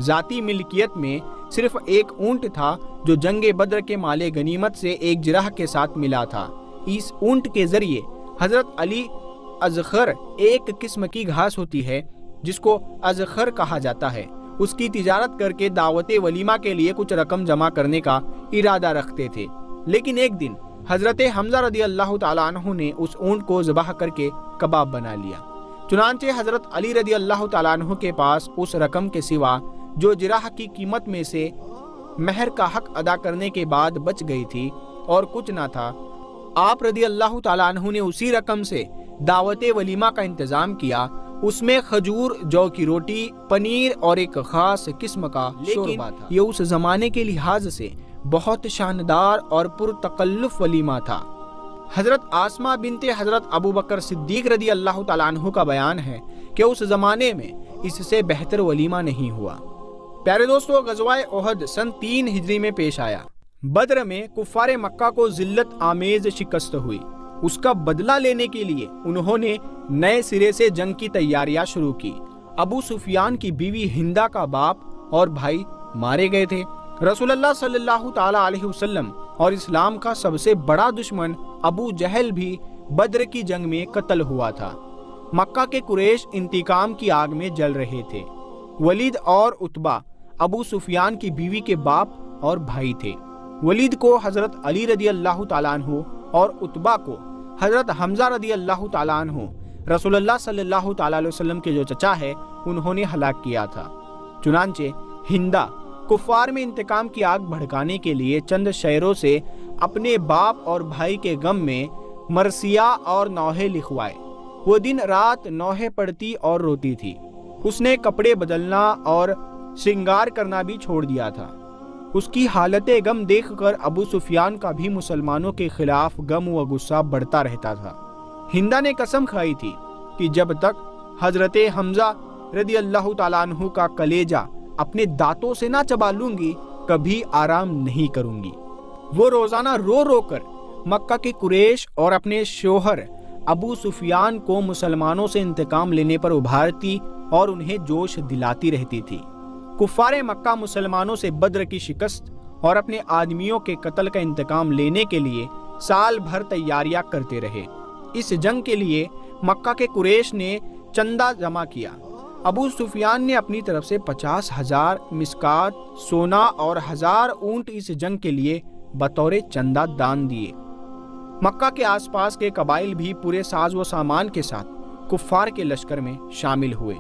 ذاتی ملکیت میں صرف ایک اونٹ تھا جو جنگ بدر کے مال غنیمت سے ایک جرح کے ساتھ ملا تھا۔ اس اونٹ کے ذریعے حضرت علی ازخر، ایک قسم کی گھاس ہوتی ہے جس کو ازخر کہا جاتا ہے، اس کی تجارت کر کے دعوت ولیمہ کے لیے کچھ رقم جمع کرنے کا ارادہ رکھتے تھے۔ لیکن ایک دن حضرت حمزہ رضی اللہ تعالیٰ عنہ نے اس اونٹ کو ذبح کر کے کباب بنا لیا۔ چنانچہ حضرت علی رضی اللہ تعالیٰ عنہ کے پاس اس رقم کے سوا جو جرح کی قیمت میں سے مہر کا حق ادا کرنے کے بعد بچ گئی تھی اور کچھ نہ تھا۔ آپ رضی اللہ تعالیٰ عنہ نے اسی رقم سے دعوت ولیمہ کا انتظام کیا۔ اس میں کھجور، جو کی روٹی، پنیر اور ایک خاص قسم کا شوربہ تھا۔ یہ اس زمانے کے لحاظ سے بہت شاندار اور پرتکلف ولیمہ تھا۔ حضرت آسمہ بنت حضرت ابو بکر صدیق رضی اللہ تعالیٰ عنہ کا بیان ہے کہ اس زمانے میں اس سے بہتر ولیمہ نہیں ہوا۔ پیارے دوستو، غزوہ احد سن 3 ہجری میں پیش آیا۔ بدر میں کفار مکہ کو ذلت آمیز شکست ہوئی۔ اس کا بدلہ لینے کے لیے انہوں نے نئے سرے سے جنگ کی تیاریاں شروع کی۔ ابو سفیان کی بیوی ہندہ کا باپ اور بھائی مارے گئے تھے۔ رسول اللہ صلی اللہ تعالیٰ علیہ وسلم اور اسلام کا سب سے بڑا دشمن ابو جہل بھی بدر کی جنگ میں قتل ہوا تھا۔ مکہ کے قریش انتقام کی آگ میں جل رہے تھے۔ ولید اور عتبہ ابو سفیان کی بیوی کے باپ اور بھائی تھے۔ ولید کو حضرت علی رضی اللہ تعالیٰ عنہ اور عتبہ کو حضرت حمزہ رضی اللہ تعالیٰ عنہ رسول اللہ صلی اللہ تعالیٰ علیہ وسلم کے جو چچا ہے انہوں نے ہلاک کیا تھا۔ چنانچہ ہندہ کفار میں انتقام کی آگ بھڑکانے کے لیے چند شعروں سے اپنے باپ اور بھائی کے غم میں مرثیہ اور نوحے لکھوائے۔ وہ دن رات نوحے پڑھتی اور روتی تھی۔ اس نے کپڑے بدلنا اور شرنگار کرنا بھی چھوڑ دیا تھا۔ اس کی حالت غم دیکھ کر ابو سفیان کا بھی مسلمانوں کے خلاف غم و غصہ بڑھتا رہتا تھا۔ ہندہ نے قسم کھائی تھی کہ جب تک حضرت حمزہ رضی اللہ تعالیٰ عنہ کا کلیجہ اپنے دانتوں سے نہ چبا لوں گی کبھی آرام نہیں کروں گی۔ وہ روزانہ رو رو کر مکہ کے قریش اور اپنے شوہر ابو سفیان کو مسلمانوں سے انتقام لینے پر ابھارتی اور انہیں جوش دلاتی رہتی تھی۔ کفار مکہ مسلمانوں سے بدر کی شکست اور اپنے آدمیوں کے قتل کا انتقام لینے کے لیے سال بھر تیاریاں کرتے رہے۔ اس جنگ کے لیے مکہ کے قریش نے چندہ جمع کیا۔ ابو سفیان نے اپنی طرف سے 50,000 مسکات سونا اور 1000 اونٹ اس جنگ کے لیے بطور چندہ دان دیے۔ مکہ کے آس پاس کے قبائل بھی پورے ساز و سامان کے ساتھ کفار کے لشکر میں شامل ہوئے۔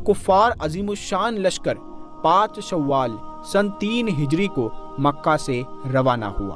کفار عظیم الشان لشکر 5 شوال سن 3 ہجری کو مکہ سے روانہ ہوا۔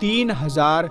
3000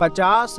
50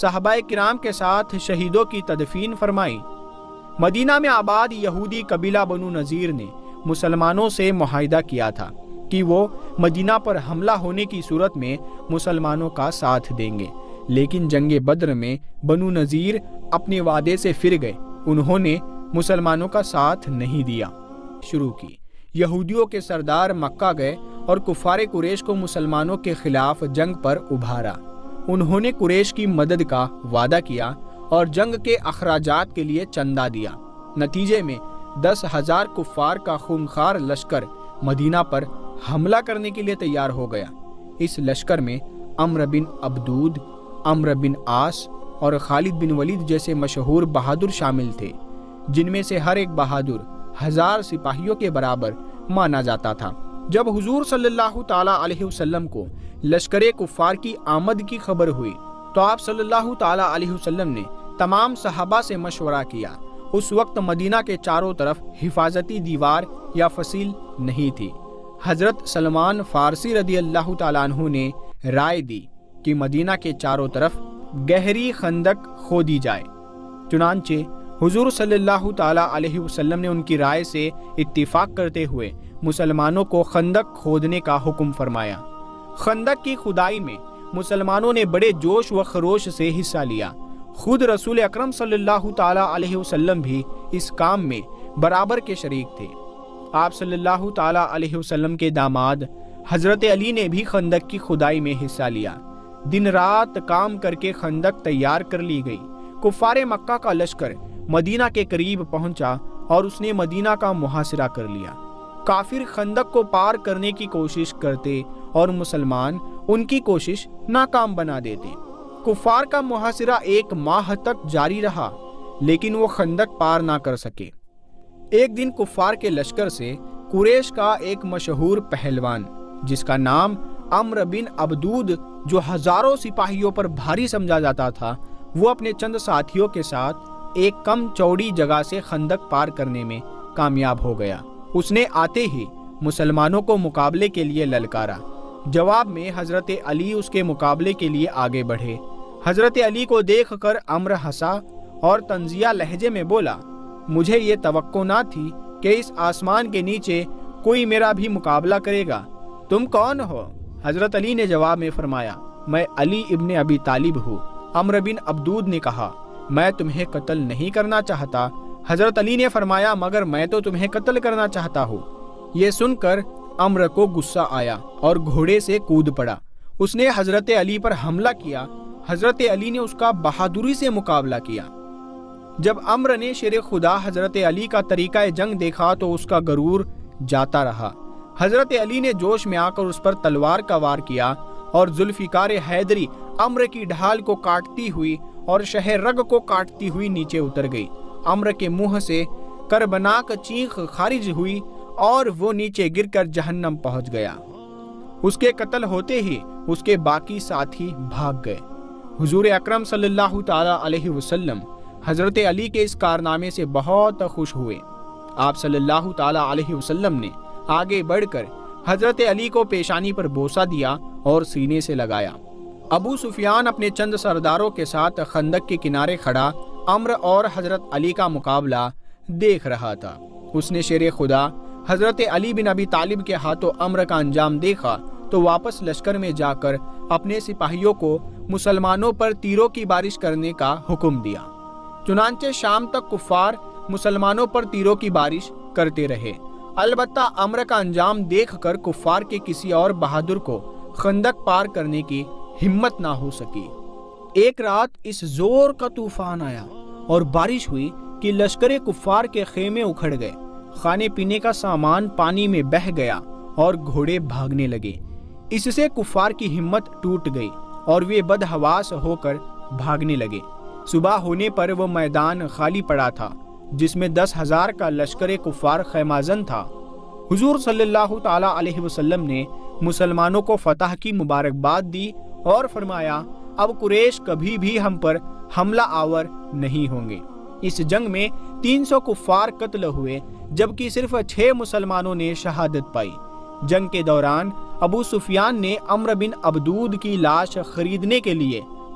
صحابہ کرام کے ساتھ شہیدوں کی تدفین فرمائی۔ مدینہ میں آباد یہودی قبیلہ بنو نذیر نے مسلمانوں سے معاہدہ کیا تھا کہ وہ مدینہ پر حملہ ہونے کی صورت میں مسلمانوں کا ساتھ دیں گے، لیکن جنگ بدر میں بنو نذیر اپنے وعدے سے پھر گئے۔ انہوں نے مسلمانوں کا ساتھ نہیں دیا شروع کی۔ یہودیوں کے سردار مکہ گئے اور کفار قریش کو مسلمانوں کے خلاف جنگ پر ابھارا۔ انہوں نے قریش کی مدد کا وعدہ کیا اور جنگ کے اخراجات کے لیے چندہ دیا۔ نتیجے میں 10,000 کفار کا خونخوار لشکر مدینہ پر حملہ کرنے کے لیے تیار ہو گیا۔ اس لشکر میں عمرو بن عبدود، عمرو بن عاص اور خالد بن ولید جیسے مشہور بہادر شامل تھے، جن میں سے ہر ایک بہادر 1000 سپاہیوں کے برابر مانا جاتا تھا۔ جب حضور صلی اللہ تعالی علیہ وسلم کو لشکر کفار کی آمد کی خبر ہوئی تو آپ صلی اللہ تعالی علیہ وسلم نے تمام صحابہ سے مشورہ کیا۔ اس وقت مدینہ کے چاروں طرف حفاظتی دیوار یا فصیل نہیں تھی۔ حضرت سلمان فارسی رضی اللہ تعالیٰ عنہ نے رائے دی کہ مدینہ کے چاروں طرف گہری خندق کھودی جائے۔ چنانچہ حضور صلی اللہ تعالیٰ علیہ وسلم نے ان کی رائے سے اتفاق کرتے ہوئے مسلمانوں کو خندق کھودنے کا حکم فرمایا۔ خندق کی کھدائی میں مسلمانوں نے بڑے جوش و خروش سے حصہ لیا۔ خود رسول اکرم صلی اللہ تعالیٰ علیہ وسلم بھی اس کام میں برابر کے شریک تھے۔ آپ صلی اللہ تعالیٰ علیہ وسلم کے داماد حضرت علی نے بھی خندق کی کھدائی میں حصہ لیا۔ دن رات کام کر کے خندق تیار کر لی گئی۔ کفار مکہ کا لشکر مدینہ کے قریب پہنچا اور اس نے مدینہ کا محاصرہ کر لیا۔ کافر خندق کو پار کرنے کی کوشش کرتے اور مسلمان ان کی کوشش ناکام بنا دیتے۔ کفار کا محاصرہ 1 ماہ تک جاری رہا، لیکن وہ خندق پار نہ کر سکے۔ ایک دن کفار کے لشکر سے قریش کا ایک مشہور پہلوان جس کا نام عمرو بن عبدود، جو ہزاروں سپاہیوں پر بھاری سمجھا جاتا تھا، وہ اپنے چند ساتھیوں کے ساتھ ایک کم چوڑی جگہ سے خندق پار کرنے میں کامیاب ہو گیا۔ اس نے آتے ہی مسلمانوں کو مقابلے کے لیے للکارا۔ جواب میں حضرت علی اس کے مقابلے کے لیے آگے بڑھے۔ حضرت علی کو دیکھ کر عمرو ہنسا اور طنزیہ لہجے میں بولا، مجھے یہ توقع نہ تھی کہ اس آسمان کے نیچے کوئی میرا بھی مقابلہ کرے گا۔ تم کون ہو؟ حضرت علی نے جواب میں فرمایا، میں علی ابن ابی طالب ہوں۔ عمرو بن عبدود نے کہا، میں تمہیں قتل نہیں کرنا چاہتا۔ حضرت علی نے فرمایا، مگر میں تو تمہیں قتل کرنا چاہتا ہوں۔ یہ سن کر عمرو کو غصہ آیا اور گھوڑے سے کود پڑا۔ اس نے حضرت علی پر حملہ کیا۔ حضرت علی نے اس کا بہادری سے مقابلہ کیا۔ جب عمرو نے شیر خدا حضرت علی کا طریقہ جنگ دیکھا تو اس کا غرور جاتا رہا۔ حضرت علی نے جوش میں آ کر اس پر تلوار کا وار کیا اور ذوالفقار حیدری عمرو کی ڈھال کو کاٹتی ہوئی اور شہ رگ کو کاٹتی ہوئی نیچے اتر گئی۔ عمرو کے منہ سے کربناک چیخ خارج ہوئی اور وہ نیچے گر کر جہنم پہنچ گیا۔ اس کے قتل ہوتے ہی اس کے باقی ساتھی بھاگ گئے۔ حضور اکرم صلی اللہ تعالی علیہ وسلم حضرت علی کے اس کارنامے سے بہت خوش ہوئے۔ آپ صلی اللہ تعالی علیہ وسلم نے آگے بڑھ کر حضرت علی کو پیشانی پر بوسہ دیا اور سینے سے لگایا۔ ابو سفیان اپنے چند سرداروں کے ساتھ خندق کے کنارے کھڑا عمرو اور حضرت علی کا مقابلہ دیکھ رہا تھا۔ اس نے شیر خدا حضرت علی بن ابی طالب کے ہاتھوں عمرو کا انجام دیکھا تو واپس لشکر میں جا کر اپنے سپاہیوں کو مسلمانوں پر تیروں کی بارش کرنے کا حکم دیا۔ چنانچہ شام تک کفار مسلمانوں پر تیروں کی بارش کرتے رہے۔ البتہ عمرو کا انجام دیکھ کر کفار کے کسی اور بہادر کو خندق پار کرنے کی ہمت نہ ہو سکی۔ ایک رات اس زور کا طوفان آیا اور بارش ہوئی کہ لشکر کفار کے خیمے اکھڑ گئے، کھانے پینے کا سامان پانی میں بہہ گیا اور گھوڑے بھاگنے لگے۔ اس سے کفار کی ہمت ٹوٹ گئی اور وہ بدحواس ہو کر بھاگنے لگے۔ صبح ہونے پر وہ میدان خالی پڑا تھا جس میں 10,000 کا لشکر کفار خیمہ زن تھا۔ حضور صلی اللہ تعالی علیہ وسلم نے مسلمانوں کو فتح کی مبارکباد دی اور فرمایا، اب قریش کبھی بھی ہم پر حملہ آور نہیں ہوں گے۔ اس جنگ میں 300 کفار قتل ہوئے جبکہ صرف 6 مسلمانوں نے شہادت پائی۔ جنگ کے دوران ابو سفیان نے عمرو بن عبدود کی لاش خریدنے کے لیے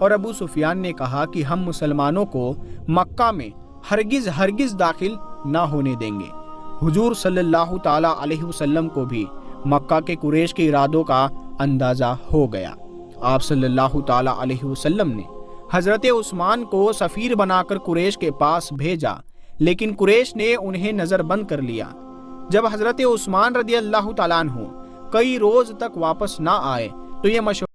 اور ابو سفیان نے کہا کہ ہم مسلمانوں کو مکہ میں ہرگز داخل نہ ہونے دیں گے۔ حضور صلی اللہ تعالیٰ علیہ وسلم کو بھی مکہ کے قریش کے ارادوں کا اندازہ ہو گیا۔ آپ صلی اللہ تعالیٰ علیہ وسلم نے حضرت عثمان کو سفیر بنا کر قریش کے پاس بھیجا، لیکن قریش نے انہیں نظر بند کر لیا۔ جب حضرت عثمان رضی اللہ تعالیٰ عنہ کئی روز تک واپس نہ آئے تو یہ مشورہ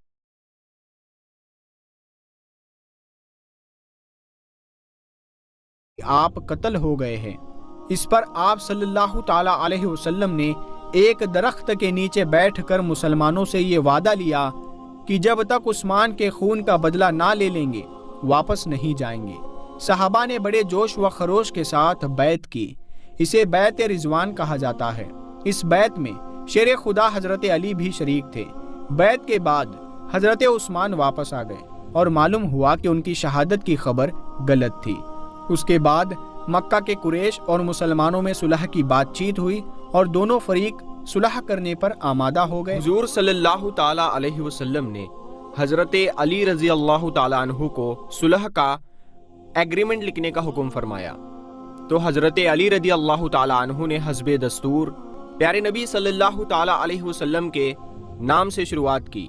آپ قتل ہو گئے ہیں۔ اس پر آپ صلی اللہ تعالیٰ علیہ وسلم نے ایک درخت کے نیچے بیٹھ کر مسلمانوں سے یہ وعدہ لیا کہ جب تک عثمان کے خون کا بدلہ نہ لے لیں گے واپس نہیں جائیں گے۔ صحابہ نے بڑے جوش و خروش کے ساتھ بیعت کی۔ اسے بیعت رضوان کہا جاتا ہے۔ اس بیعت میں شیر خدا حضرت علی بھی شریک تھے۔ بیعت کے بعد حضرت عثمان واپس آ گئے اور معلوم ہوا کہ ان کی شہادت کی خبر غلط تھی۔ اس کے بعد مکہ کے قریش اور مسلمانوں میں صلح کی بات چیت ہوئی اور دونوں فریق صلح کرنے پر آمادہ ہو گئے۔ حضور صلی اللہ تعالیٰ علیہ وسلم نے حضرت علی رضی اللہ تعالیٰ عنہ کو صلح کا ایگریمنٹ لکھنے کا حکم فرمایا، تو حضرت علی رضی اللہ تعالیٰ عنہ نے حسب دستور پیارے نبی صلی اللہ تعالیٰ علیہ وسلم کے نام سے شروعات کی۔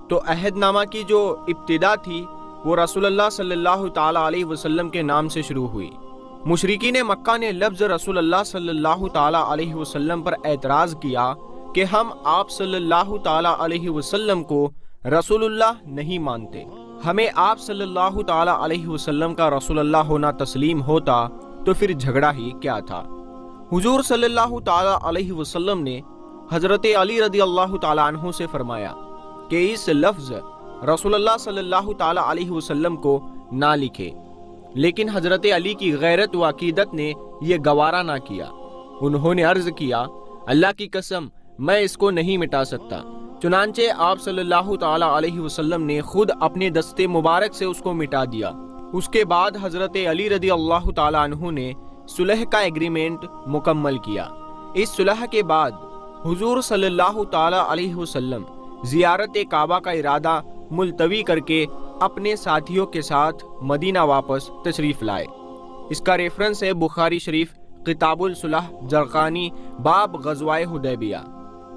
تو عہد نامہ کی جو ابتدا تھی وہ رسول اللہ صلی اللہ تعالیٰ علیہ وسلم کے نام سے شروع ہوئی۔ مشرکین مکہ نے لفظ رسول اللہ صلی اللہ تعالیٰ علیہ وسلم پر اعتراض کیا کہ ہم آپ صلی اللہ تعالیٰ علیہ وسلم کو رسول اللہ نہیں مانتے، ہمیں آپ صلی اللہ تعالیٰ علیہ وسلم کا رسول اللہ ہونا تسلیم ہوتا تو پھر جھگڑا ہی کیا تھا۔ حضور صلی اللہ تعالیٰ علیہ وسلم نے حضرت علی رضی اللہ تعالیٰ عنہ سے فرمایا کہ اس لفظ رسول اللہ صلی اللہ تعالیٰ علیہ وسلم کو نہ لکھے، لیکن حضرت علی کی غیرت و عقیدت نے یہ گوارا نہ کیا۔ انہوں نے عرض کیا، اللہ کی قسم میں اس کو نہیں مٹا سکتا۔ چنانچہ آپ صلی اللہ تعالیٰ علیہ وسلم نے خود اپنے دستے مبارک سے اس کو مٹا دیا۔ اس کے بعد حضرت علی رضی اللہ تعالیٰ عنہ نے صلح کا ایگریمنٹ مکمل کیا۔ اس صلح کے بعد حضور صلی اللہ تعالیٰ علیہ وسلم زیارت کعبہ کا ارادہ ملتوی کر کے اپنے ساتھیوں کے ساتھ مدینہ واپس تشریف لائے۔ اس کا ریفرنس ہے بخاری شریف کتاب الصلح زرقانی باب غزوہ حدیبیہ۔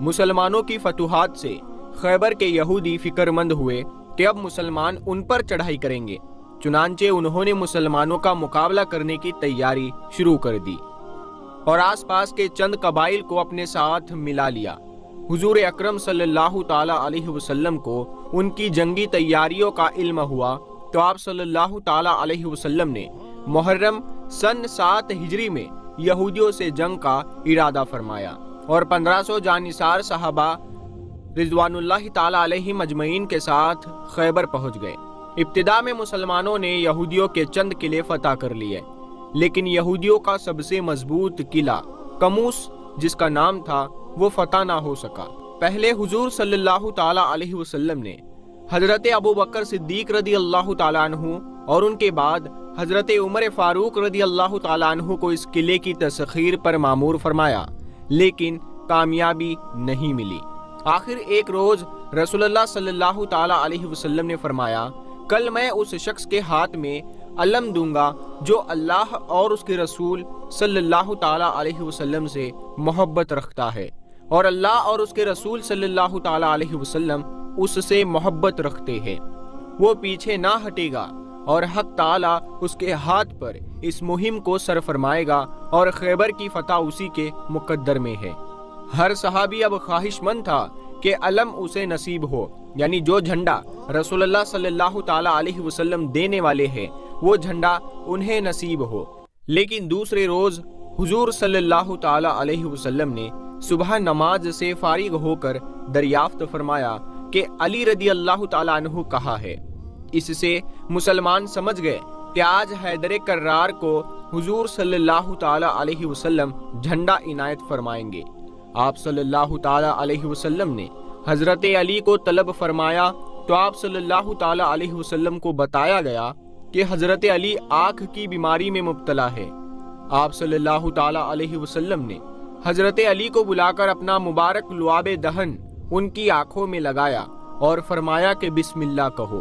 مسلمانوں کی فتوحات سے خیبر کے یہودی فکر مند ہوئے کہ اب مسلمان ان پر چڑھائی کریں گے، چنانچہ انہوں نے مسلمانوں کا مقابلہ کرنے کی تیاری شروع کر دی اور آس پاس کے چند قبائل کو اپنے ساتھ ملا لیا۔ حضور اکرم صلی اللہ تعالیٰ علیہ وسلم کو ان کی جنگی تیاریوں کا علم ہوا تو آپ صلی اللہ تعالیٰ علیہ وسلم نے محرم سن 7 ہجری میں یہودیوں سے جنگ کا ارادہ فرمایا اور 1500 جانثار صحابہ رضوان اللہ تعالیٰ علیہ مجمعین کے ساتھ خیبر پہنچ گئے۔ ابتدا میں مسلمانوں نے یہودیوں کے چند قلعے فتح کر لیے، لیکن یہودیوں کا سب سے مضبوط قلعہ کموس جس کا نام تھا وہ فتح نہ ہو سکا۔ پہلے حضور صلی اللہ تعالیٰ علیہ وسلم نے حضرت ابو بکر صدیق رضی اللہ تعالیٰ عنہ اور ان کے بعد حضرت عمر فاروق رضی اللہ تعالیٰ عنہ کو اس قلعے کی تسخیر پر مامور فرمایا، لیکن کامیابی نہیں ملی۔ آخر ایک روز رسول اللہ صلی اللہ تعالیٰ علیہ وسلم نے فرمایا، کل میں اس شخص کے ہاتھ میں علم دوں گا جو اللہ اور اس کے رسول صلی اللہ تعالیٰ علیہ وسلم سے محبت رکھتا ہے، اور اللہ اور اس کے رسول صلی اللہ تعالیٰ علیہ وسلم اس سے محبت رکھتے ہیں۔ وہ پیچھے نہ ہٹے گا اور حق تعالیٰ اس کے ہاتھ پر اس مہم کو سر فرمائے گا اور خیبر کی فتح اسی کے مقدر میں ہے۔ ہر صحابی اب خواہش مند تھا کہ علم اسے نصیب ہو، یعنی جو جھنڈا رسول اللہ صلی اللہ تعالیٰ علیہ وسلم دینے والے ہیں وہ جھنڈا انہیں نصیب ہو۔ لیکن دوسرے روز حضور صلی اللہ تعالیٰ علیہ وسلم نے صبح نماز سے فارغ ہو کر دریافت فرمایا کہ علی رضی اللہ تعالیٰ عنہ کہاں ہے۔ اس سے مسلمان سمجھ گئے کہ آج حیدر کرار کو حضور صلی اللہ تعالیٰ علیہ وسلم جھنڈا عنایت فرمائیں گے۔ آپ صلی اللہ تعالیٰ علیہ وسلم نے حضرت علی کو طلب فرمایا تو آپ صلی اللہ تعالیٰ علیہ وسلم کو بتایا گیا کہ حضرت علی آنکھ کی بیماری میں مبتلا ہے۔ آپ صلی اللہ تعالیٰ علیہ وسلم نے حضرت علی کو بلا کر اپنا مبارک لعاب دہن ان کی آنکھوں میں لگایا اور فرمایا کہ بسم اللہ کہو،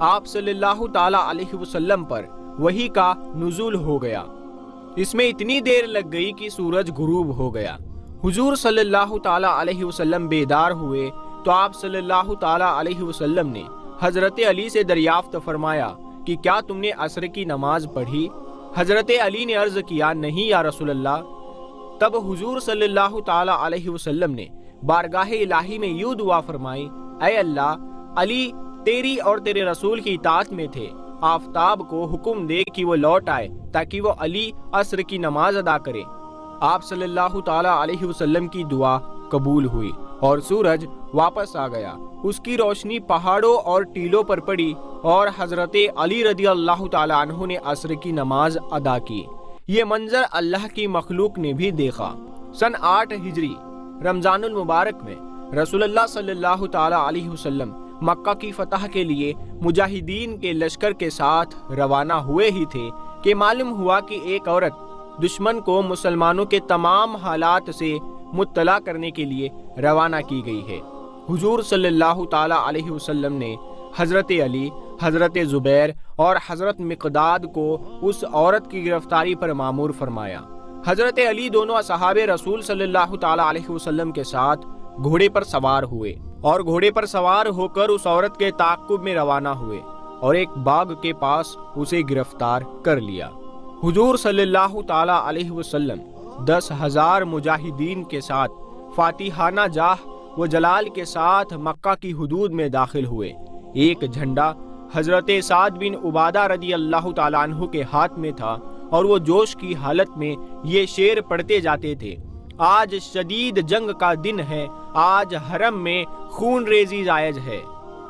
آپ صلی اللہ تعالی علیہ وسلم پر وحی کا نزول ہو گیا۔ اس میں اتنی دیر لگ گئی کہ سورج غروب ہو گیا۔ حضور صلی اللہ تعالی علیہ وسلم بیدار ہوئے تو آپ صلی اللہ تعالی علیہ وسلم نے حضرت علی سے دریافت فرمایا کہ کیا تم نے عصر کی نماز پڑھی؟ حضرت علی نے عرض کیا نہیں یا رسول اللہ۔ تب حضور صلی اللہ تعالی علیہ وسلم نے بارگاہ الہی میں یوں دعا فرمائی، اے اللہ، علی تیری اور تیرے رسول کی اطاعت میں تھے، آفتاب کو حکم دے کہ وہ لوٹ آئے تاکہ وہ علی عصر کی نماز ادا کرے۔ آپ صلی اللہ تعالی علیہ وسلم کی دعا قبول ہوئی اور سورج واپس آ گیا۔ اس کی روشنی پہاڑوں اور ٹیلوں پر پڑی اور حضرت علی رضی اللہ تعالی عنہ نے عصر کی نماز ادا کی۔ یہ منظر اللہ کی مخلوق نے بھی دیکھا۔ سن 8 ہجری رمضان المبارک میں رسول اللہ صلی اللہ تعالی علیہ وسلم مکہ کی فتح کے لیے مجاہدین کے لشکر کے ساتھ روانہ ہوئے ہی تھے کہ معلوم ہوا کہ ایک عورت دشمن کو مسلمانوں کے تمام حالات سے مطلع کرنے کے لیے روانہ کی گئی ہے۔ حضور صلی اللہ تعالی علیہ وسلم نے حضرت علی، حضرت زبیر اور حضرت مقداد کو اس عورت کی گرفتاری پر مامور فرمایا۔ حضرت علی دونوں اصحاب رسول صلی اللہ تعالی علیہ وسلم کے ساتھ گھوڑے پر سوار ہوئے اور گھوڑے پر سوار ہو کر اس عورت کے تعاقب میں روانہ ہوئے اور ایک باغ کے پاس اسے گرفتار کر لیا۔ حضور صلی اللہ تعالی علیہ وسلم 10,000 مجاہدین کے ساتھ فاتحانہ جاہ و جلال کے ساتھ مکہ کی حدود میں داخل ہوئے۔ ایک جھنڈا حضرت سعد بن عبادہ رضی اللہ تعالیٰ عنہ کے ہاتھ میں تھا اور وہ جوش کی حالت میں یہ شعر پڑھتے جاتے تھے، آج شدید جنگ کا دن ہے، آج حرم میں خون ریزی جائز ہے۔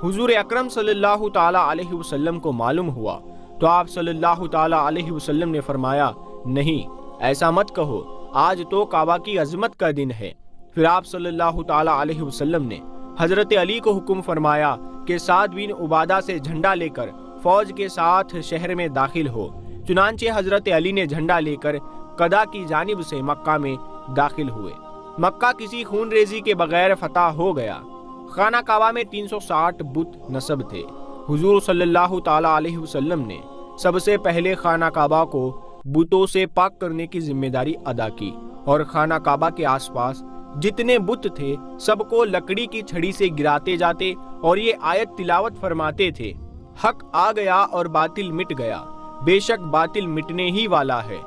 حضور اکرم صلی اللہ تعالی علیہ وسلم کو معلوم ہوا تو آپ صلی اللہ تعالی علیہ وسلم نے فرمایا، نہیں ایسا مت کہو، آج تو کعبہ کی عظمت کا دن ہے۔ پھر آپ صلی اللہ تعالی علیہ وسلم نے حضرت علی کو حکم فرمایا کہ سعد بن عبادہ سے جھنڈا لے کر فوج کے ساتھ شہر میں داخل ہو۔ چنانچہ حضرت علی نے جھنڈا لے کر قدا کی جانب سے مکہ میں داخل ہوئے۔ مکہ کسی خون ریزی کے بغیر فتح ہو گیا۔ خانہ کعبہ میں 360 بت نصب تھے۔ حضور صلی اللہ تعالی علیہ وسلم نے سب سے پہلے خانہ کعبہ کو بتوں سے پاک کرنے کی ذمہ داری ادا کی اور خانہ کعبہ کے آس پاس جتنے بت تھے سب کو لکڑی کی چھڑی سے گراتے جاتے اور یہ آیت تلاوت فرماتے تھے، حق آ گیا اور باطل مٹ گیا، بے شک باطل مٹنے ہی والا ہے۔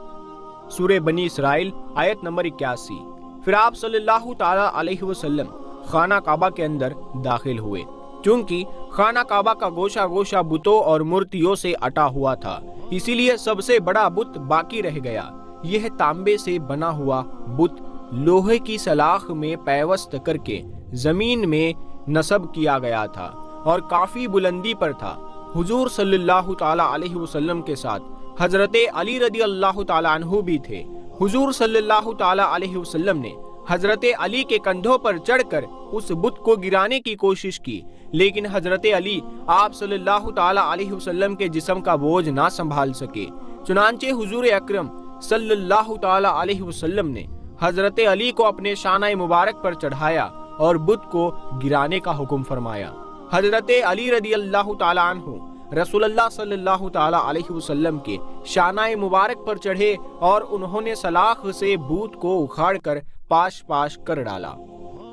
سورہ بنی اسرائیل آیت نمبر 81۔ پھر آپ صلی اللہ تعالی علیہ وسلم خانہ کعبہ کے اندر داخل ہوئے۔ چونکہ خانہ کعبہ کا گوشہ گوشہ بتوں اور مورتیوں سے اٹا ہوا تھا، اسی لیے سب سے بڑا بت باقی رہ گیا۔ یہ تانبے سے بنا ہوا بت لوہے کی سلاخ میں پیوست کر کے زمین میں نصب کیا گیا تھا اور کافی بلندی پر تھا۔ حضور صلی اللہ تعالی علیہ وسلم کے ساتھ حضرت علی رضی اللہ تعالی عنہ بھی تھے۔ حضور صلی اللہ تعالی علیہ وسلم نے حضرت علی کے کندھوں پر چڑھ کر اس بت کو گرانے کی کوشش کی، لیکن حضرت علی آپ صلی اللہ تعالی علیہ وسلم کے جسم کا بوجھ نہ سنبھال سکے۔ چنانچہ حضور اکرم صلی اللہ تعالی علیہ وسلم نے حضرت علی کو اپنے شانہ مبارک پر چڑھایا اور بت کو گرانے کا حکم فرمایا۔ حضرت علی رضی اللہ تعالی عنہ رسول اللہ صلی اللہ تعالی علیہ وسلم کے شانہ مبارک پر چڑھے اور انہوں نے سلاخ سے بت کو اکھاڑ کر پاش پاش کر ڈالا۔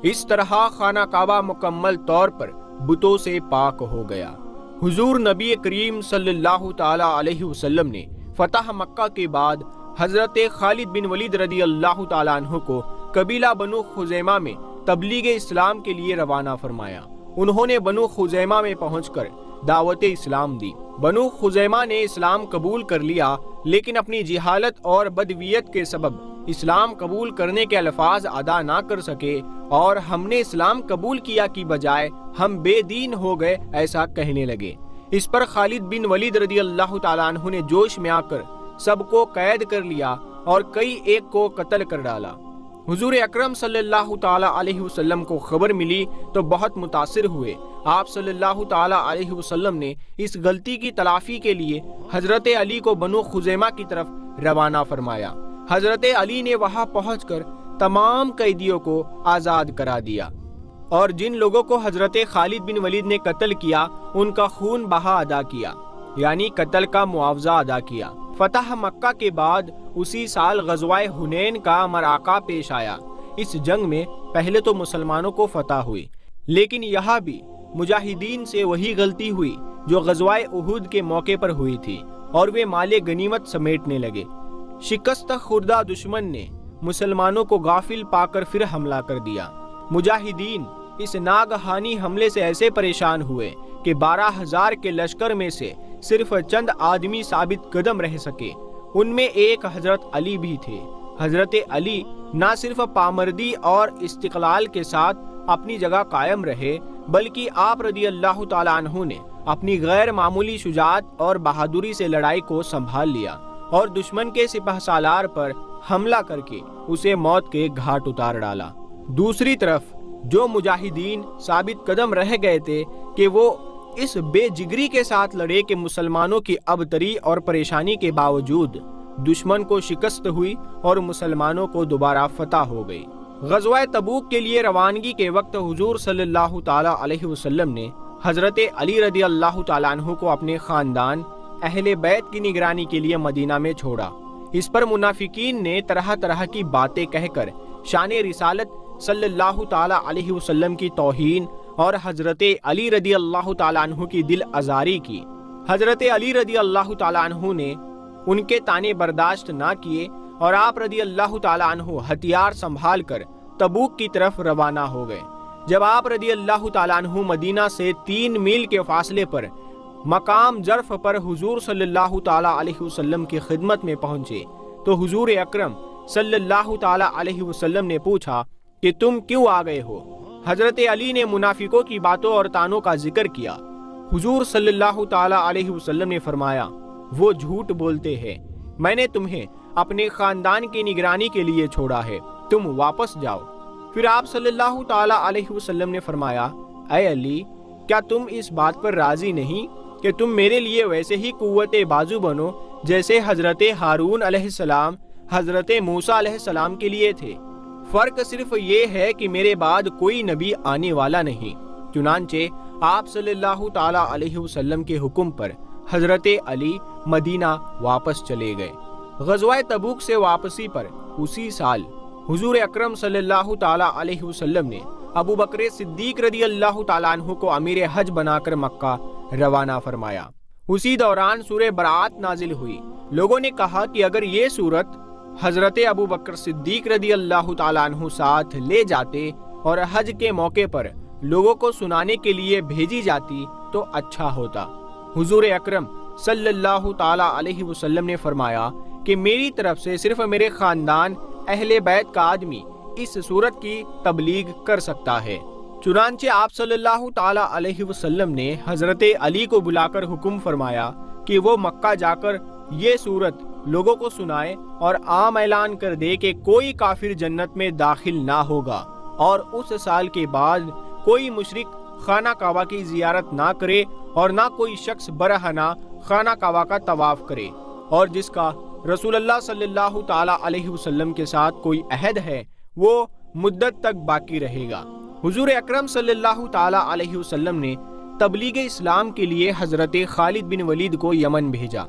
اس طرح خانہ کعبہ مکمل طور پر بتوں سے پاک ہو گیا۔ حضور نبی کریم صلی اللہ تعالی علیہ وسلم نے فتح مکہ کے بعد حضرت خالد بن ولید رضی اللہ تعالی عنہ کو قبیلہ بنو خزیمہ میں تبلیغ اسلام کے لیے روانہ فرمایا۔ انہوں نے بنو خزیمہ میں پہنچ کر دعوت اسلام دی۔ بنو خزیمہ نے اسلام قبول کر لیا، لیکن اپنی جہالت اور بدویت کے سبب اسلام قبول کرنے کے الفاظ ادا نہ کر سکے اور ہم نے اسلام قبول کیا کی بجائے ہم بے دین ہو گئے ایسا کہنے لگے۔ اس پر خالد بن ولید رضی اللہ تعالیٰ عنہ نے جوش میں آ کر سب کو قید کر لیا اور کئی ایک کو قتل کر ڈالا۔ حضور اکرم صلی اللہ تعالی علیہ وسلم کو خبر ملی تو بہت متاثر ہوئے۔ آپ صلی اللہ تعالی علیہ وسلم نے اس غلطی کی تلافی کے لیے حضرت علی کو بنو خزیمہ کی طرف روانہ فرمایا۔ حضرت علی نے وہاں پہنچ کر تمام قیدیوں کو آزاد کرا دیا۔ اور جن لوگوں کو حضرت خالد بن ولید نے قتل کیا ان کا خون بہا ادا کیا، یعنی قتل کا معاوضہ ادا کیا۔ فتح مکہ کے بعد اسی سال غزوہ حنین کا مراقہ پیش آیا۔ اس جنگ میں پہلے تو مسلمانوں کو فتح ہوئی، لیکن یہاں بھی مجاہدین سے وہی غلطی ہوئی جو غزوہ احد کے موقع پر ہوئی تھی، اور وہ مال غنیمت سمیٹنے لگے۔ شکست خوردہ دشمن نے مسلمانوں کو غافل پا کر پھر حملہ کر دیا۔ مجاہدین اس ناگہانی حملے سے ایسے پریشان ہوئے کہ 12,000 کے لشکر میں سے صرف چند آدمی ثابت قدم رہ سکے۔ ان میں ایک حضرت علی بھی تھے۔ حضرت علی نہ صرف پامردی اور استقلال کے ساتھ اپنی جگہ قائم رہے، بلکہ آپ رضی اللہ تعالیٰ عنہ نے اپنی غیر معمولی شجاعت اور بہادری سے لڑائی کو سنبھال لیا اور دشمن کے سپہ سالار پر حملہ کر کے اسے موت کے گھاٹ اتار ڈالا۔ دوسری طرف جو مجاہدین ثابت قدم رہ گئے تھے کہ وہ اس بے جگری کے ساتھ لڑے کہ مسلمانوں کی ابتری اور پریشانی کے باوجود دشمن کو شکست ہوئی اور مسلمانوں کو دوبارہ فتح ہو گئی۔ غزوہ تبوک کے لیے روانگی کے وقت حضور صلی اللہ تعالیٰ علیہ وسلم نے حضرت علی رضی اللہ تعالیٰ عنہ کو اپنے خاندان اہل بیت کی نگرانی کے لیے مدینہ میں چھوڑا۔ اس پر منافقین نے طرح طرح کی باتیں کہہ کر شان رسالت صلی اللہ تعالیٰ علیہ وسلم کی توہین اور حضرت علی رضی اللہ تعالیٰ عنہ کی دل آزاری کی۔ حضرت علی رضی اللہ تعالیٰ عنہ نے ان کے طعنے برداشت نہ کیے اور آپ رضی اللہ تعالیٰ عنہ ہتھیار سنبھال کر تبوک کی طرف روانہ ہو گئے۔ جب آپ رضی اللہ تعالیٰ عنہ مدینہ سے 3 میل کے فاصلے پر مقام جرف پر حضور صلی اللہ تعالیٰ علیہ وسلم کی خدمت میں پہنچے تو حضور اکرم صلی اللہ تعالیٰ علیہ وسلم نے پوچھا کہ تم کیوں آ گئے ہو؟ حضرت علی نے منافقوں کی باتوں اور طعنوں کا ذکر کیا۔ حضور صلی اللہ تعالیٰ علیہ وسلم نے فرمایا، وہ جھوٹ بولتے ہیں، میں نے تمہیں اپنے خاندان کی نگرانی کے لیے چھوڑا ہے، تم واپس جاؤ۔ پھر آپ صلی اللہ تعالیٰ علیہ وسلم نے فرمایا، اے علی، کیا تم اس بات پر راضی نہیں کہ تم میرے لیے ویسے ہی قوت بازو بنو جیسے حضرت ہارون علیہ السلام حضرت موسیٰ علیہ السلام کے لیے تھے؟ فرق صرف یہ ہے کہ میرے بعد کوئی نبی آنے والا نہیں۔ چنانچہ آپ صلی اللہ تعالیٰ علیہ وسلم کے حکم پر حضرت علی مدینہ واپس چلے گئے۔ غزوہ تبوک سے واپسی پر اسی سال حضور اکرم صلی اللہ تعالیٰ علیہ وسلم نے ابو بکر صدیق رضی اللہ تعالیٰ عنہ کو امیر حج بنا کر مکہ روانہ فرمایا۔ اسی دوران سورہ برات نازل ہوئی۔ لوگوں نے کہا کہ اگر یہ سورت حضرت ابو بکر صدیق رضی اللہ تعالیٰ عنہ ساتھ لے جاتے اور حج کے موقع پر لوگوں کو سنانے کے لیے بھیجی جاتی تو اچھا ہوتا۔ حضور اکرم صلی اللہ تعالیٰ علیہ وسلم نے فرمایا کہ میری طرف سے صرف میرے خاندان اہل بیت کا آدمی اس سورت کی تبلیغ کر سکتا ہے۔ چنانچہ آپ صلی اللہ تعالیٰ علیہ وسلم نے حضرت علی کو بلا کر حکم فرمایا کہ وہ مکہ جا کر یہ سورت لوگوں کو سنائے اور عام اعلان کر دے کہ کوئی کافر جنت میں داخل نہ ہوگا، اور اس سال کے بعد کوئی مشرک خانہ کعبہ کی زیارت نہ کرے اور نہ کوئی شخص برہنہ خانہ کعبہ کا طواف کرے، اور جس کا رسول اللہ صلی اللہ تعالیٰ علیہ وسلم کے ساتھ کوئی عہد ہے وہ مدت تک باقی رہے گا۔ حضور اکرم صلی اللہ تعالیٰ علیہ وسلم نے تبلیغ اسلام کے لیے حضرت خالد بن ولید کو یمن بھیجا،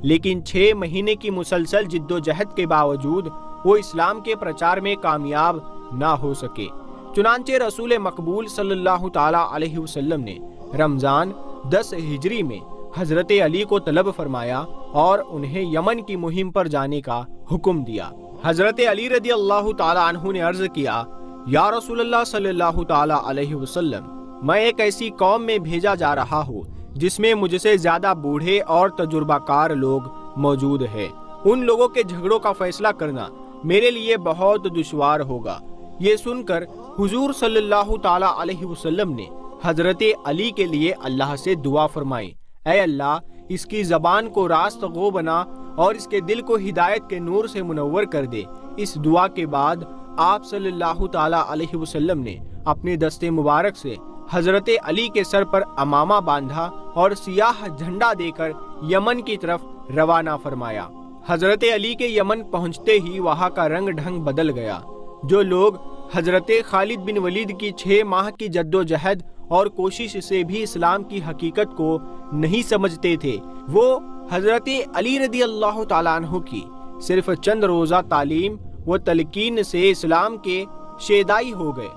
لیکن 6 مہینے کی مسلسل جد و جہد کے باوجود وہ اسلام کے پرچار میں کامیاب نہ ہو سکے۔ چنانچہ رسول مقبول صلی اللہ تعالیٰ علیہ وسلم نے رمضان 10 ہجری میں حضرت علی کو طلب فرمایا اور انہیں یمن کی مہم پر جانے کا حکم دیا۔ حضرت علی رضی اللہ تعالیٰ عنہ نے عرض کیا، یا رسول اللہ صلی اللہ تعالیٰ علیہ وسلم، میں ایک ایسی قوم میں بھیجا جا رہا ہوں جس میں مجھ سے زیادہ بوڑھے اور تجربہ کار لوگ موجود ہیں۔ ان لوگوں کے جھگڑوں کا فیصلہ کرنا میرے لیے بہت دشوار ہوگا۔ یہ سن کر حضور صلی اللہ تعالیٰ علیہ وسلم نے حضرت علی کے لیے اللہ سے دعا فرمائی، اے اللہ، اس کی زبان کو راست گو بنا اور اس کے دل کو ہدایت کے نور سے منور کر دے۔ اس دعا کے بعد آپ صلی اللہ تعالیٰ علیہ وسلم نے اپنے دست مبارک سے حضرت علی کے سر پر امامہ باندھا اور سیاہ جھنڈا دے کر یمن کی طرف روانہ فرمایا۔ حضرت علی کے یمن پہنچتے ہی وہاں کا رنگ ڈھنگ بدل گیا۔ جو لوگ حضرت خالد بن ولید کی 6 ماہ کی جدوجہد اور کوشش سے بھی اسلام کی حقیقت کو نہیں سمجھتے تھے۔ وہ حضرت علی رضی اللہ تعالیٰ عنہ کی صرف چند روزہ تعلیم و تلقین سے اسلام کے شیدائی ہو گئے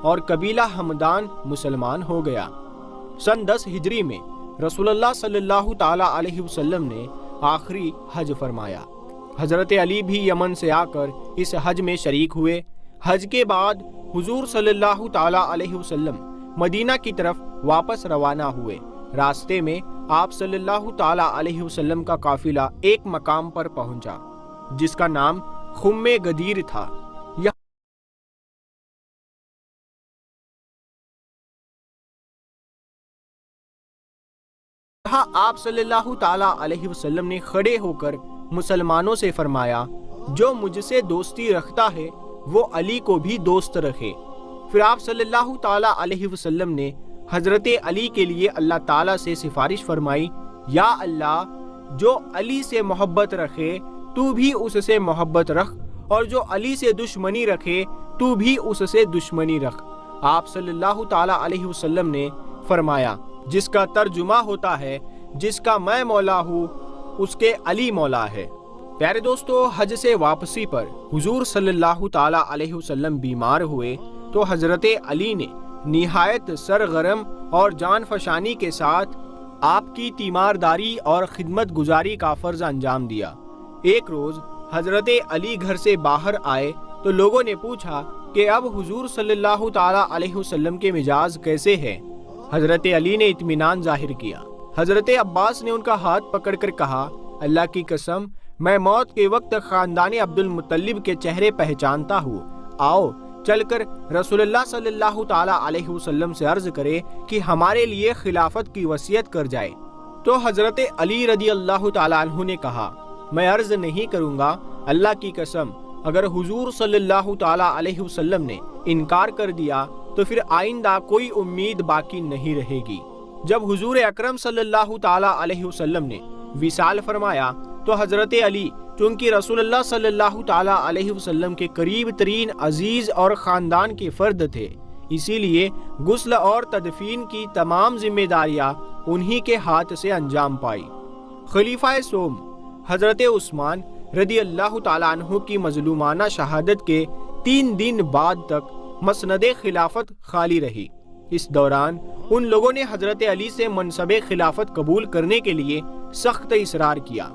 اور قبیلہ ہمدان مسلمان ہو گیا۔ سن 10 ہجری میں رسول اللہ صلی اللہ تعالیٰ علیہ وسلم نے آخری حج فرمایا۔ حضرت علی بھی یمن سے آ کر اس حج میں شریک ہوئے۔ حج کے بعد حضور صلی اللہ تعالیٰ علیہ وسلم مدینہ کی طرف واپس روانہ ہوئے۔ راستے میں آپ صلی اللہ تعالیٰ علیہ وسلم کا قافلہ ایک مقام پر پہنچا جس کا نام خم غدیر تھا۔ یہاں آپ صلی اللہ تعالیٰ علیہ وسلم نے کھڑے ہو کر مسلمانوں سے فرمایا، جو مجھ سے دوستی رکھتا ہے وہ علی کو بھی دوست رکھے۔ پھر آپ صلی اللہ تعالیٰ علیہ وسلم نے حضرت علی کے لیے اللہ تعالیٰ سے سفارش فرمائی، یا اللہ، جو علی سے محبت رکھے تو بھی اس سے محبت رکھ، اور جو علی سے دشمنی رکھے تو بھی اس سے دشمنی رکھ۔ آپ صلی اللہ تعالیٰ علیہ وسلم نے فرمایا، جس کا ترجمہ ہوتا ہے جس کا میں مولا ہوں اس کے علی مولا ہے۔ پیارے دوستو، حج سے واپسی پر حضور صلی اللہ تعالیٰ علیہ وسلم بیمار ہوئے تو حضرت علی نے نہایت سرگرم اور جان فشانی کے ساتھ آپ کی تیمارداری اور خدمت گزاری کا فرض انجام دیا۔ ایک روز حضرت علی گھر سے باہر آئے تو لوگوں نے پوچھا کہ اب حضور صلی اللہ تعالیٰ علیہ وسلم کے مزاج کیسے ہیں؟ حضرت علی نے اطمینان ظاہر کیا۔ حضرت عباس نے ان کا ہاتھ پکڑ کر کہا، اللہ کی قسم، میں موت کے وقت خاندان عبد المطلب کے چہرے پہچانتا ہوں۔ آؤ چل کر رسول اللہ صلی اللہ تعالیٰ علیہ وسلم سے عرض کرے کہ ہمارے لیے خلافت کی وصیت کر جائے۔ تو حضرت علی رضی اللہ تعالیٰ عنہ نے کہا، میں عرض نہیں کروں گا، اللہ کی قسم، اگر حضور صلی اللہ تعالیٰ علیہ وسلم نے انکار کر دیا تو پھر آئندہ کوئی امید باقی نہیں رہے گی۔ جب حضور اکرم صلی اللہ تعالیٰ علیہ وسلم نے وصال فرمایا تو حضرت علی، چونکہ رسول اللہ صلی اللہ تعالیٰ علیہ وسلم کے قریب ترین عزیز اور خاندان کے فرد تھے، اسی لیے غسل اور تدفین کی تمام ذمہ داریاں انہی کے ہاتھ سے انجام پائی۔ خلیفہ سوم حضرت عثمان رضی اللہ تعالیٰ عنہ کی مظلومانہ شہادت کے 3 دن بعد تک مسند خلافت خالی رہی۔ اس دوران ان لوگوں نے حضرت علی سے منصب خلافت قبول کرنے کے لیے سخت اصرار کیا۔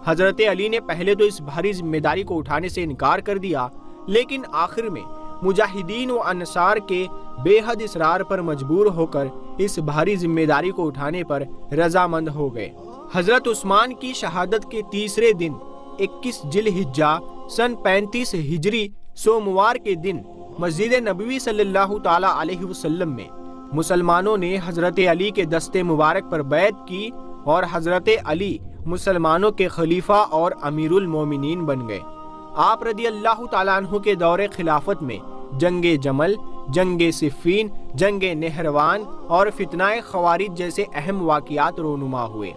حضرت علی نے پہلے تو اس بھاری ذمہ داری کو اٹھانے سے انکار کر دیا، لیکن آخر میں مجاہدین و انصار کے بے حد اصرار پر مجبور ہو کر اس بھاری ذمہ داری کو اٹھانے پر رضامند ہو گئے۔ حضرت عثمان کی شہادت کے تیسرے دن 21 ذی الحجہ سن 35 ہجری سوموار کے دن مسجد نبوی صلی اللہ تعالیٰ علیہ وسلم میں مسلمانوں نے حضرت علی کے دست مبارک پر بیعت کی اور حضرت علی مسلمانوں کے خلیفہ اور امیر المومنین بن گئے۔ آپ رضی اللہ تعالیٰ عنہ کے دور خلافت میں جنگ جمل، جنگ صفین، جنگ نہروان اور فتنہ خوارج جیسے اہم واقعات رونما ہوئے،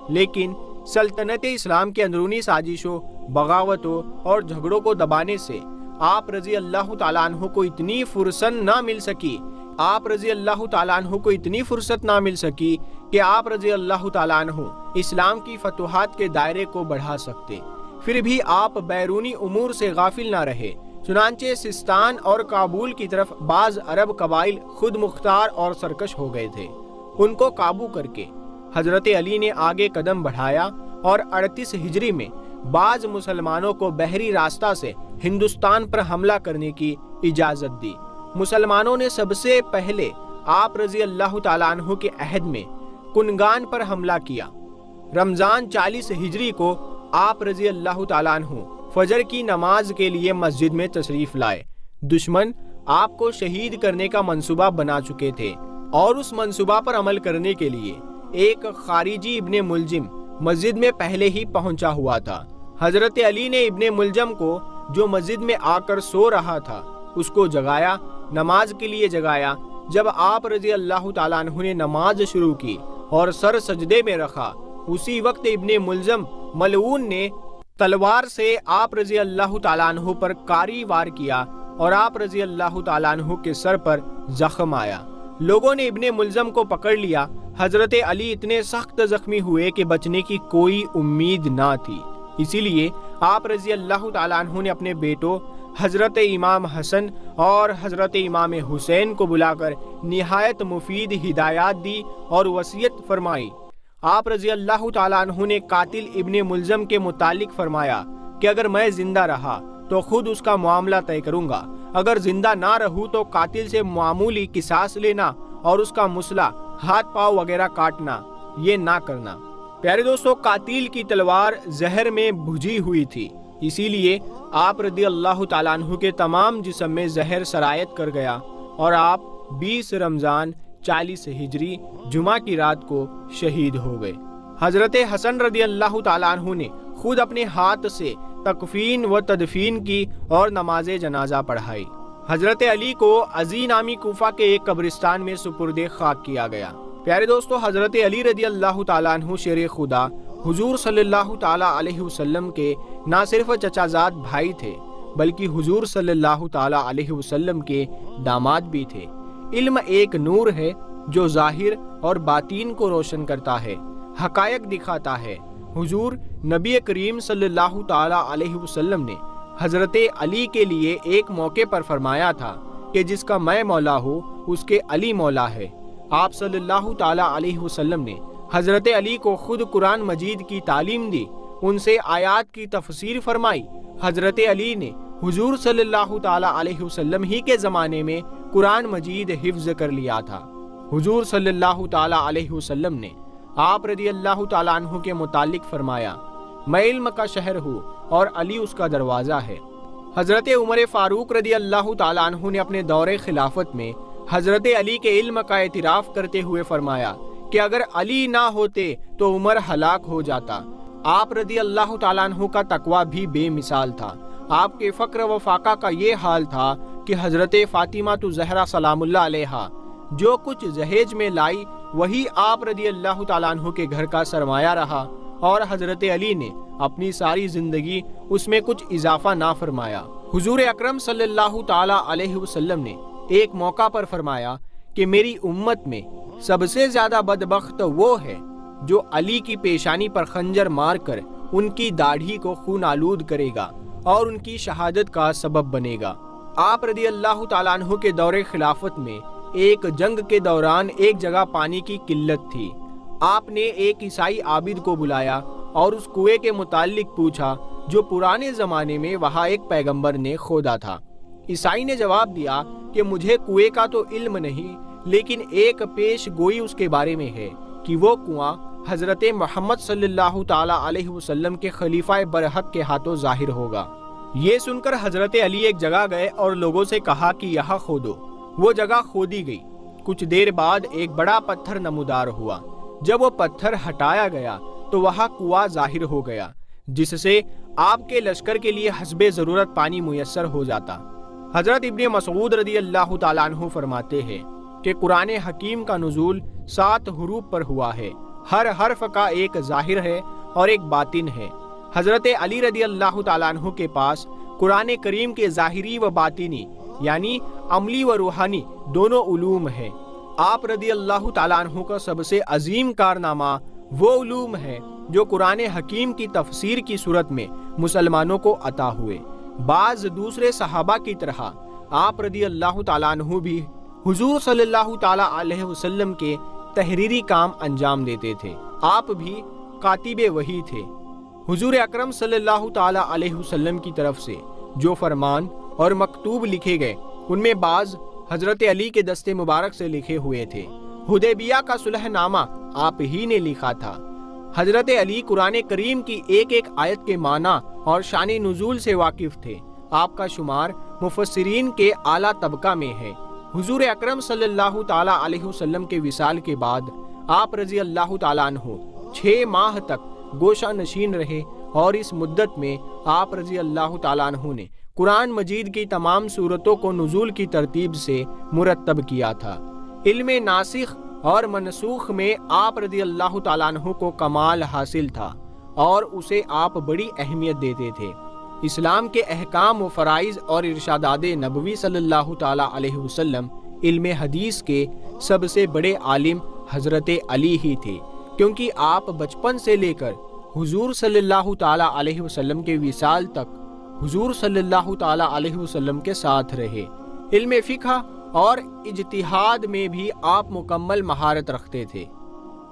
لیکن سلطنت اسلام کے اندرونی سازشوں، بغاوتوں اور جھگڑوں کو دبانے سے آپ رضی اللہ تعالیٰ عنہ کو اتنی فرصت نہ مل سکی کہ آپ رضی اللہ تعالیٰ عنہ اسلام کی فتوحات کے دائرے کو بڑھا سکتے۔ پھر بھی آپ بیرونی امور سے غافل نہ رہے، چنانچہ سستان اور کابل کی طرف بعض عرب قبائل خود مختار اور سرکش ہو گئے تھے۔ ان کو قابو کر کے حضرت علی نے آگے قدم بڑھایا اور 38 ہجری میں بعض مسلمانوں کو بحری راستہ سے ہندوستان پر حملہ کرنے کی اجازت دی۔ مسلمانوں نے سب سے پہلے آپ رضی اللہ تعالیٰ عنہ کے عہد میں کنگان پر حملہ کیا۔ رمضان 40 ہجری کو آپ رضی اللہ تعالیٰ عنہ فجر کی نماز کے لیے مسجد میں تشریف لائے۔ دشمن آپ کو شہید کرنے کا منصوبہ بنا چکے تھے اور اس منصوبہ پر عمل کرنے کے لیے ایک خارجی ابن ملجم مسجد میں پہلے ہی پہنچا ہوا تھا۔ حضرت علی نے ابن ملجم کو، جو مسجد میں آ کر سو رہا تھا، اس کو جگایا، نماز کے لیے جگایا۔ جب آپ رضی اللہ تعالیٰ عنہ نے نماز شروع کی اور سر سجدے میں رکھا، اسی وقت ابن ملجم ملعون نے تلوار سے آپ رضی اللہ تعالیٰ عنہ پر کاری وار کیا اور آپ رضی اللہ تعالیٰ عنہ کے سر پر زخم آیا۔ لوگوں نے ابن ملجم کو پکڑ لیا۔ حضرت علی اتنے سخت زخمی ہوئے کہ بچنے کی کوئی امید نہ تھی۔ اسی لیے آپ رضی اللہ تعالیٰ عنہ نے اپنے بیٹوں حضرت امام حسن اور حضرت امام حسین کو بلا کر نہایت مفید ہدایات دی اور وصیت فرمائی۔ آپ رضی اللہ تعالیٰ عنہ نے قاتل ابن ملجم کے متعلق فرمایا کہ اگر میں زندہ رہا تو خود اس کا معاملہ طے کروں گا، اگر زندہ نہ رہوں تو قاتل سے معمولی قصاص لینا اور اس کا مسلح، ہاتھ پاؤں وغیرہ کاٹنا یہ نہ کرنا۔ پیارے دوستو، قاتل کی تلوار زہر میں بھجی ہوئی تھی، اسی لیے آپ رضی اللہ تعالیٰ عنہ کے تمام جسم میں زہر سرایت کر گیا اور آپ 20 رمضان 40 ہجری جمعہ کی رات کو شہید ہو گئے۔ حضرت حسن رضی اللہ تعالیٰ عنہ نے خود اپنے ہاتھ سے تکفین و تدفین کی اور نماز جنازہ پڑھائی۔ حضرت علی کو عزی نامی کوفہ کے ایک قبرستان میں سپرد خاک کیا گیا۔ پیارے دوستو، حضرت علی رضی اللہ تعالیٰ عنہ شیر خدا حضور صلی اللہ تعالیٰ علیہ وسلم کے نہ صرف چچا زاد بھائی تھے بلکہ حضور صلی اللہ تعالیٰ علیہ وسلم کے داماد بھی تھے۔ علم ایک نور ہے جو ظاہر اور باطین کو روشن کرتا ہے، حقائق دکھاتا ہے۔ حضور نبی کریم صلی اللہ تعالیٰ علیہ وسلم نے حضرت علی کے لیے ایک موقع پر فرمایا تھا کہ جس کا میں مولا ہوں اس کے علی مولا ہے۔ آپ صلی اللہ تعالیٰ علیہ وسلم نے حضرت علی کو خود قرآن مجید کی تعلیم دی، ان سے آیات کی تفسیر فرمائی۔ حضرت علی نے حضور صلی اللہ تعالیٰ علیہ وسلم ہی کے زمانے میں قرآن مجید حفظ کر لیا تھا۔ حضور صلی اللہ تعالیٰ علیہ وسلم نے آپ رضی اللہ تعالیٰ عنہ کے متعلق فرمایا، میں علم کا شہر ہوں اور علی اس کا دروازہ ہے۔ حضرت عمر فاروق رضی اللہ تعالیٰ عنہ نے اپنے دور خلافت میں حضرت علی کے علم کا اعتراف کرتے ہوئے فرمایا کہ اگر علی نہ ہوتے تو عمر ہلاک ہو جاتا۔ آپ رضی اللہ تعالیٰ عنہ کا تقوی بھی بے مثال تھا۔ آپ کے فقر و فاقہ کا یہ حال تھا کہ حضرت فاطمہ زہرا سلام اللہ علیہا جو کچھ جہیز میں لائی وہی آپ رضی اللہ تعالیٰ عنہ کے گھر کا سرمایہ رہا، اور حضرت علی نے اپنی ساری زندگی اس میں کچھ اضافہ نہ فرمایا۔ حضور اکرم صلی اللہ تعالیٰ علیہ وسلم نے ایک موقع پر فرمایا کہ میری امت میں سب سے زیادہ بدبخت وہ ہے جو علی کی پیشانی پر خنجر مار کر ان کی داڑھی کو خون آلود کرے گا اور ان کی شہادت کا سبب بنے گا۔ آپ رضی اللہ تعالیٰ عنہ کے دور خلافت میں ایک جنگ کے دوران ایک جگہ پانی کی قلت تھی۔ آپ نے ایک عیسائی عابد کو بلایا اور اس کنویں کے متعلق پوچھا جو پرانے زمانے میں وہاں ایک پیغمبر نے کھودا تھا۔ عیسائی نے جواب دیا کہ مجھے کنویں کا تو علم نہیں، لیکن ایک پیش گوئی اس کے بارے میں ہے کہ وہ کنواں حضرت محمد صلی اللہ تعالیٰ علیہ وسلم کے خلیفہ برحق کے ہاتھوں ظاہر ہوگا۔ یہ سن کر حضرت علی ایک جگہ گئے اور لوگوں سے کہا کہ یہاں کھودو۔ وہ جگہ کھودی گئی۔ کچھ دیر بعد ایک بڑا پتھر نمودار ہوا۔ جب وہ پتھر ہٹایا گیا تو وہاں کنواں ظاہر ہو گیا جس سے آپ کے لشکر کے لیے حسب ضرورت پانی میسر ہو جاتا۔ حضرت ابن مسعود رضی اللہ تعالیٰ عنہ فرماتے ہیں کہ قرآن حکیم کا نزول 7 حروف پر ہوا ہے، ہر حرف کا ایک ظاہر ہے اور ایک باطن ہے۔ حضرت علی رضی اللہ تعالیٰ عنہ کے پاس قرآن کریم کے ظاہری و باطنی یعنی عملی و روحانی دونوں علوم ہیں۔ آپ رضی اللہ تعالیٰ عنہ کا سب سے عظیم کارنامہ وہ علوم ہے جو قرآن حکیم کی تفسیر کی صورت میں مسلمانوں کو عطا ہوئے۔ بعض دوسرے صحابہ کی طرح آپ رضی اللہ تعالیٰ عنہ بھی حضور صلی اللہ تعالیٰ علیہ وسلم کے تحریری کام انجام دیتے تھے۔ آپ بھی کاتب وحی تھے۔ حضور اکرم صلی اللہ تعالیٰ علیہ وسلم کی طرف سے جو فرمان اور مکتوب لکھے گئے ان میں بعض حضرت علی کے دست مبارک سے لکھے ہوئے تھے۔ حدیبیہ کا صلح نامہ آپ ہی نے لکھا تھا۔ حضرت علی قرآن کریم کی ایک ایک آیت کے معنی اور شان نزول سے واقف تھے۔ آپ کا شمار مفسرین کے اعلیٰ طبقہ میں ہے۔ حضور اکرم صلی اللہ تعالیٰ علیہ وسلم کے وصال کے بعد آپ رضی اللہ تعالیٰ عنہ 6 ماہ تک گوشہ نشین رہے، اور اس مدت میں آپ رضی اللہ تعالیٰ عنہ نے قرآن مجید کی تمام سورتوں کو نزول کی ترتیب سے مرتب کیا تھا۔ علم ناسخ اور منسوخ میں آپ رضی اللہ تعالیٰ عنہ کو کمال حاصل تھا اور اسے آپ بڑی اہمیت دیتے تھے۔ اسلام کے احکام و فرائض اور ارشادات نبوی صلی اللہ تعالی علیہ وسلم علم حدیث کے سب سے بڑے عالم حضرت علی ہی تھے، کیونکہ آپ بچپن سے لے کر حضور صلی اللہ تعالی علیہ وسلم کے وصال تک حضور صلی اللہ تعالی علیہ وسلم کے ساتھ رہے۔ علم فقہ اور اجتہاد میں بھی آپ مکمل مہارت رکھتے تھے۔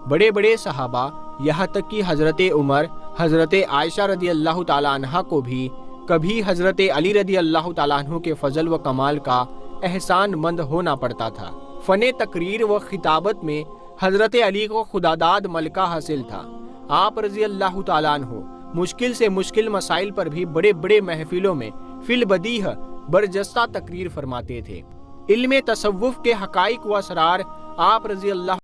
بڑے بڑے صحابہ یہاں تک کہ حضرت عمر، حضرت عائشہ رضی اللہ تعالیٰ عنہ کو بھی کبھی حضرت علی رضی اللہ تعالیٰ عنہ کے فضل و کمال کا احسان مند ہونا پڑتا تھا۔ فن تقریر و خطابت میں حضرت علی کو خداداد ملکہ حاصل تھا۔ آپ رضی اللہ تعالیٰ عنہ مشکل سے مشکل مسائل پر بھی بڑے بڑے محفلوں میں فی البدیہہ برجستہ تقریر فرماتے تھے۔ علم تصوف کے حقائق و اسرار آپ رضی اللہ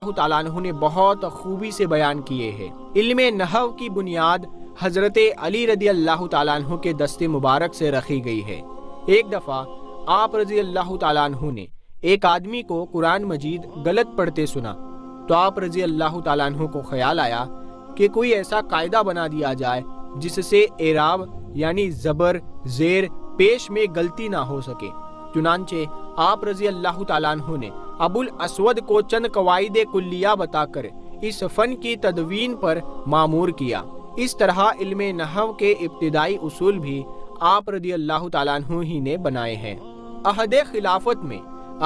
تعالیٰ عنہ نے بہت خوبی سے بیان کیے ہیں۔ علم نحو کی بنیاد حضرت علی رضی اللہ تعالیٰ عنہ کے دست مبارک سے رکھی گئی ہے۔ ایک دفعہ آپ رضی اللہ تعالیٰ عنہ نے ایک آدمی کو قرآن مجید غلط پڑھتے سنا تو آپ رضی اللہ تعالیٰ عنہ کو خیال آیا کہ کوئی ایسا قاعدہ بنا دیا جائے جس سے اعراب یعنی زبر، زیر، پیش میں غلطی نہ ہو سکے۔ چنانچہ آپ رضی اللہ تعالیٰ عنہ نے ابو الاسود کو چند قواعد کلیہ بتا کر اس فن کی تدوین پر مامور کیا۔ اس طرح علم نحو کے ابتدائی اصول بھی آپ رضی اللہ تعالیٰ عنہ ہی نے بنائے ہیں۔ عہد خلافت میں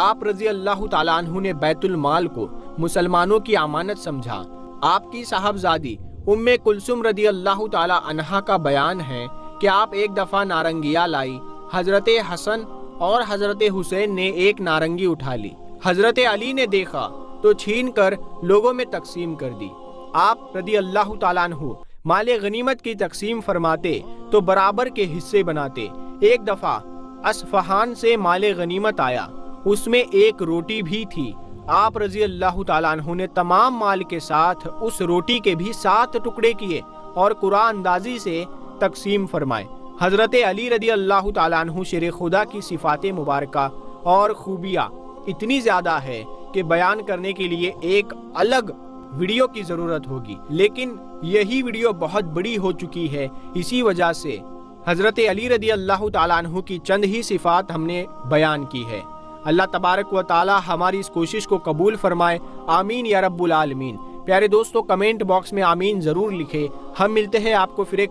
آپ رضی اللہ تعالیٰ عنہ نے بیت المال کو مسلمانوں کی امانت سمجھا۔ آپ کی صاحبزادی ام کلثوم رضی اللہ تعالیٰ عنہا کا بیان ہے کہ آپ ایک دفعہ نارنگیاں لائی، حضرت حسن اور حضرت حسین نے ایک نارنگی اٹھا لی، حضرت علی نے دیکھا تو چھین کر لوگوں میں تقسیم کر دی۔ آپ رضی اللہ تعالیٰ عنہ مال غنیمت کی تقسیم فرماتے تو برابر کے حصے بناتے۔ ایک دفعہ اصفہان سے مال غنیمت آیا، اس میں ایک روٹی بھی تھی۔ آپ رضی اللہ تعالیٰ عنہ نے تمام مال کے ساتھ اس روٹی کے بھی 7 ٹکڑے کیے اور قرآن اندازی سے تقسیم فرمائے۔ حضرت علی رضی اللہ تعالیٰ عنہ شیر خدا کی صفات مبارکہ اور خوبیاں اتنی زیادہ ہے کہ بیان کرنے کے لیے ایک الگ ویڈیو کی ضرورت ہوگی، لیکن یہی ویڈیو بہت بڑی ہو چکی ہے، اسی وجہ سے حضرت علی رضی اللہ تعالیٰ عنہ کی چند ہی صفات ہم نے بیان کی ہے۔ اللہ تبارک و تعالی ہماری اس کوشش کو قبول فرمائے، آمین یا رب العالمین۔ پیارے دوستو، کمنٹ باکس میں آمین ضرور لکھیں۔ ہم ملتے ہیں آپ کو پھر ایک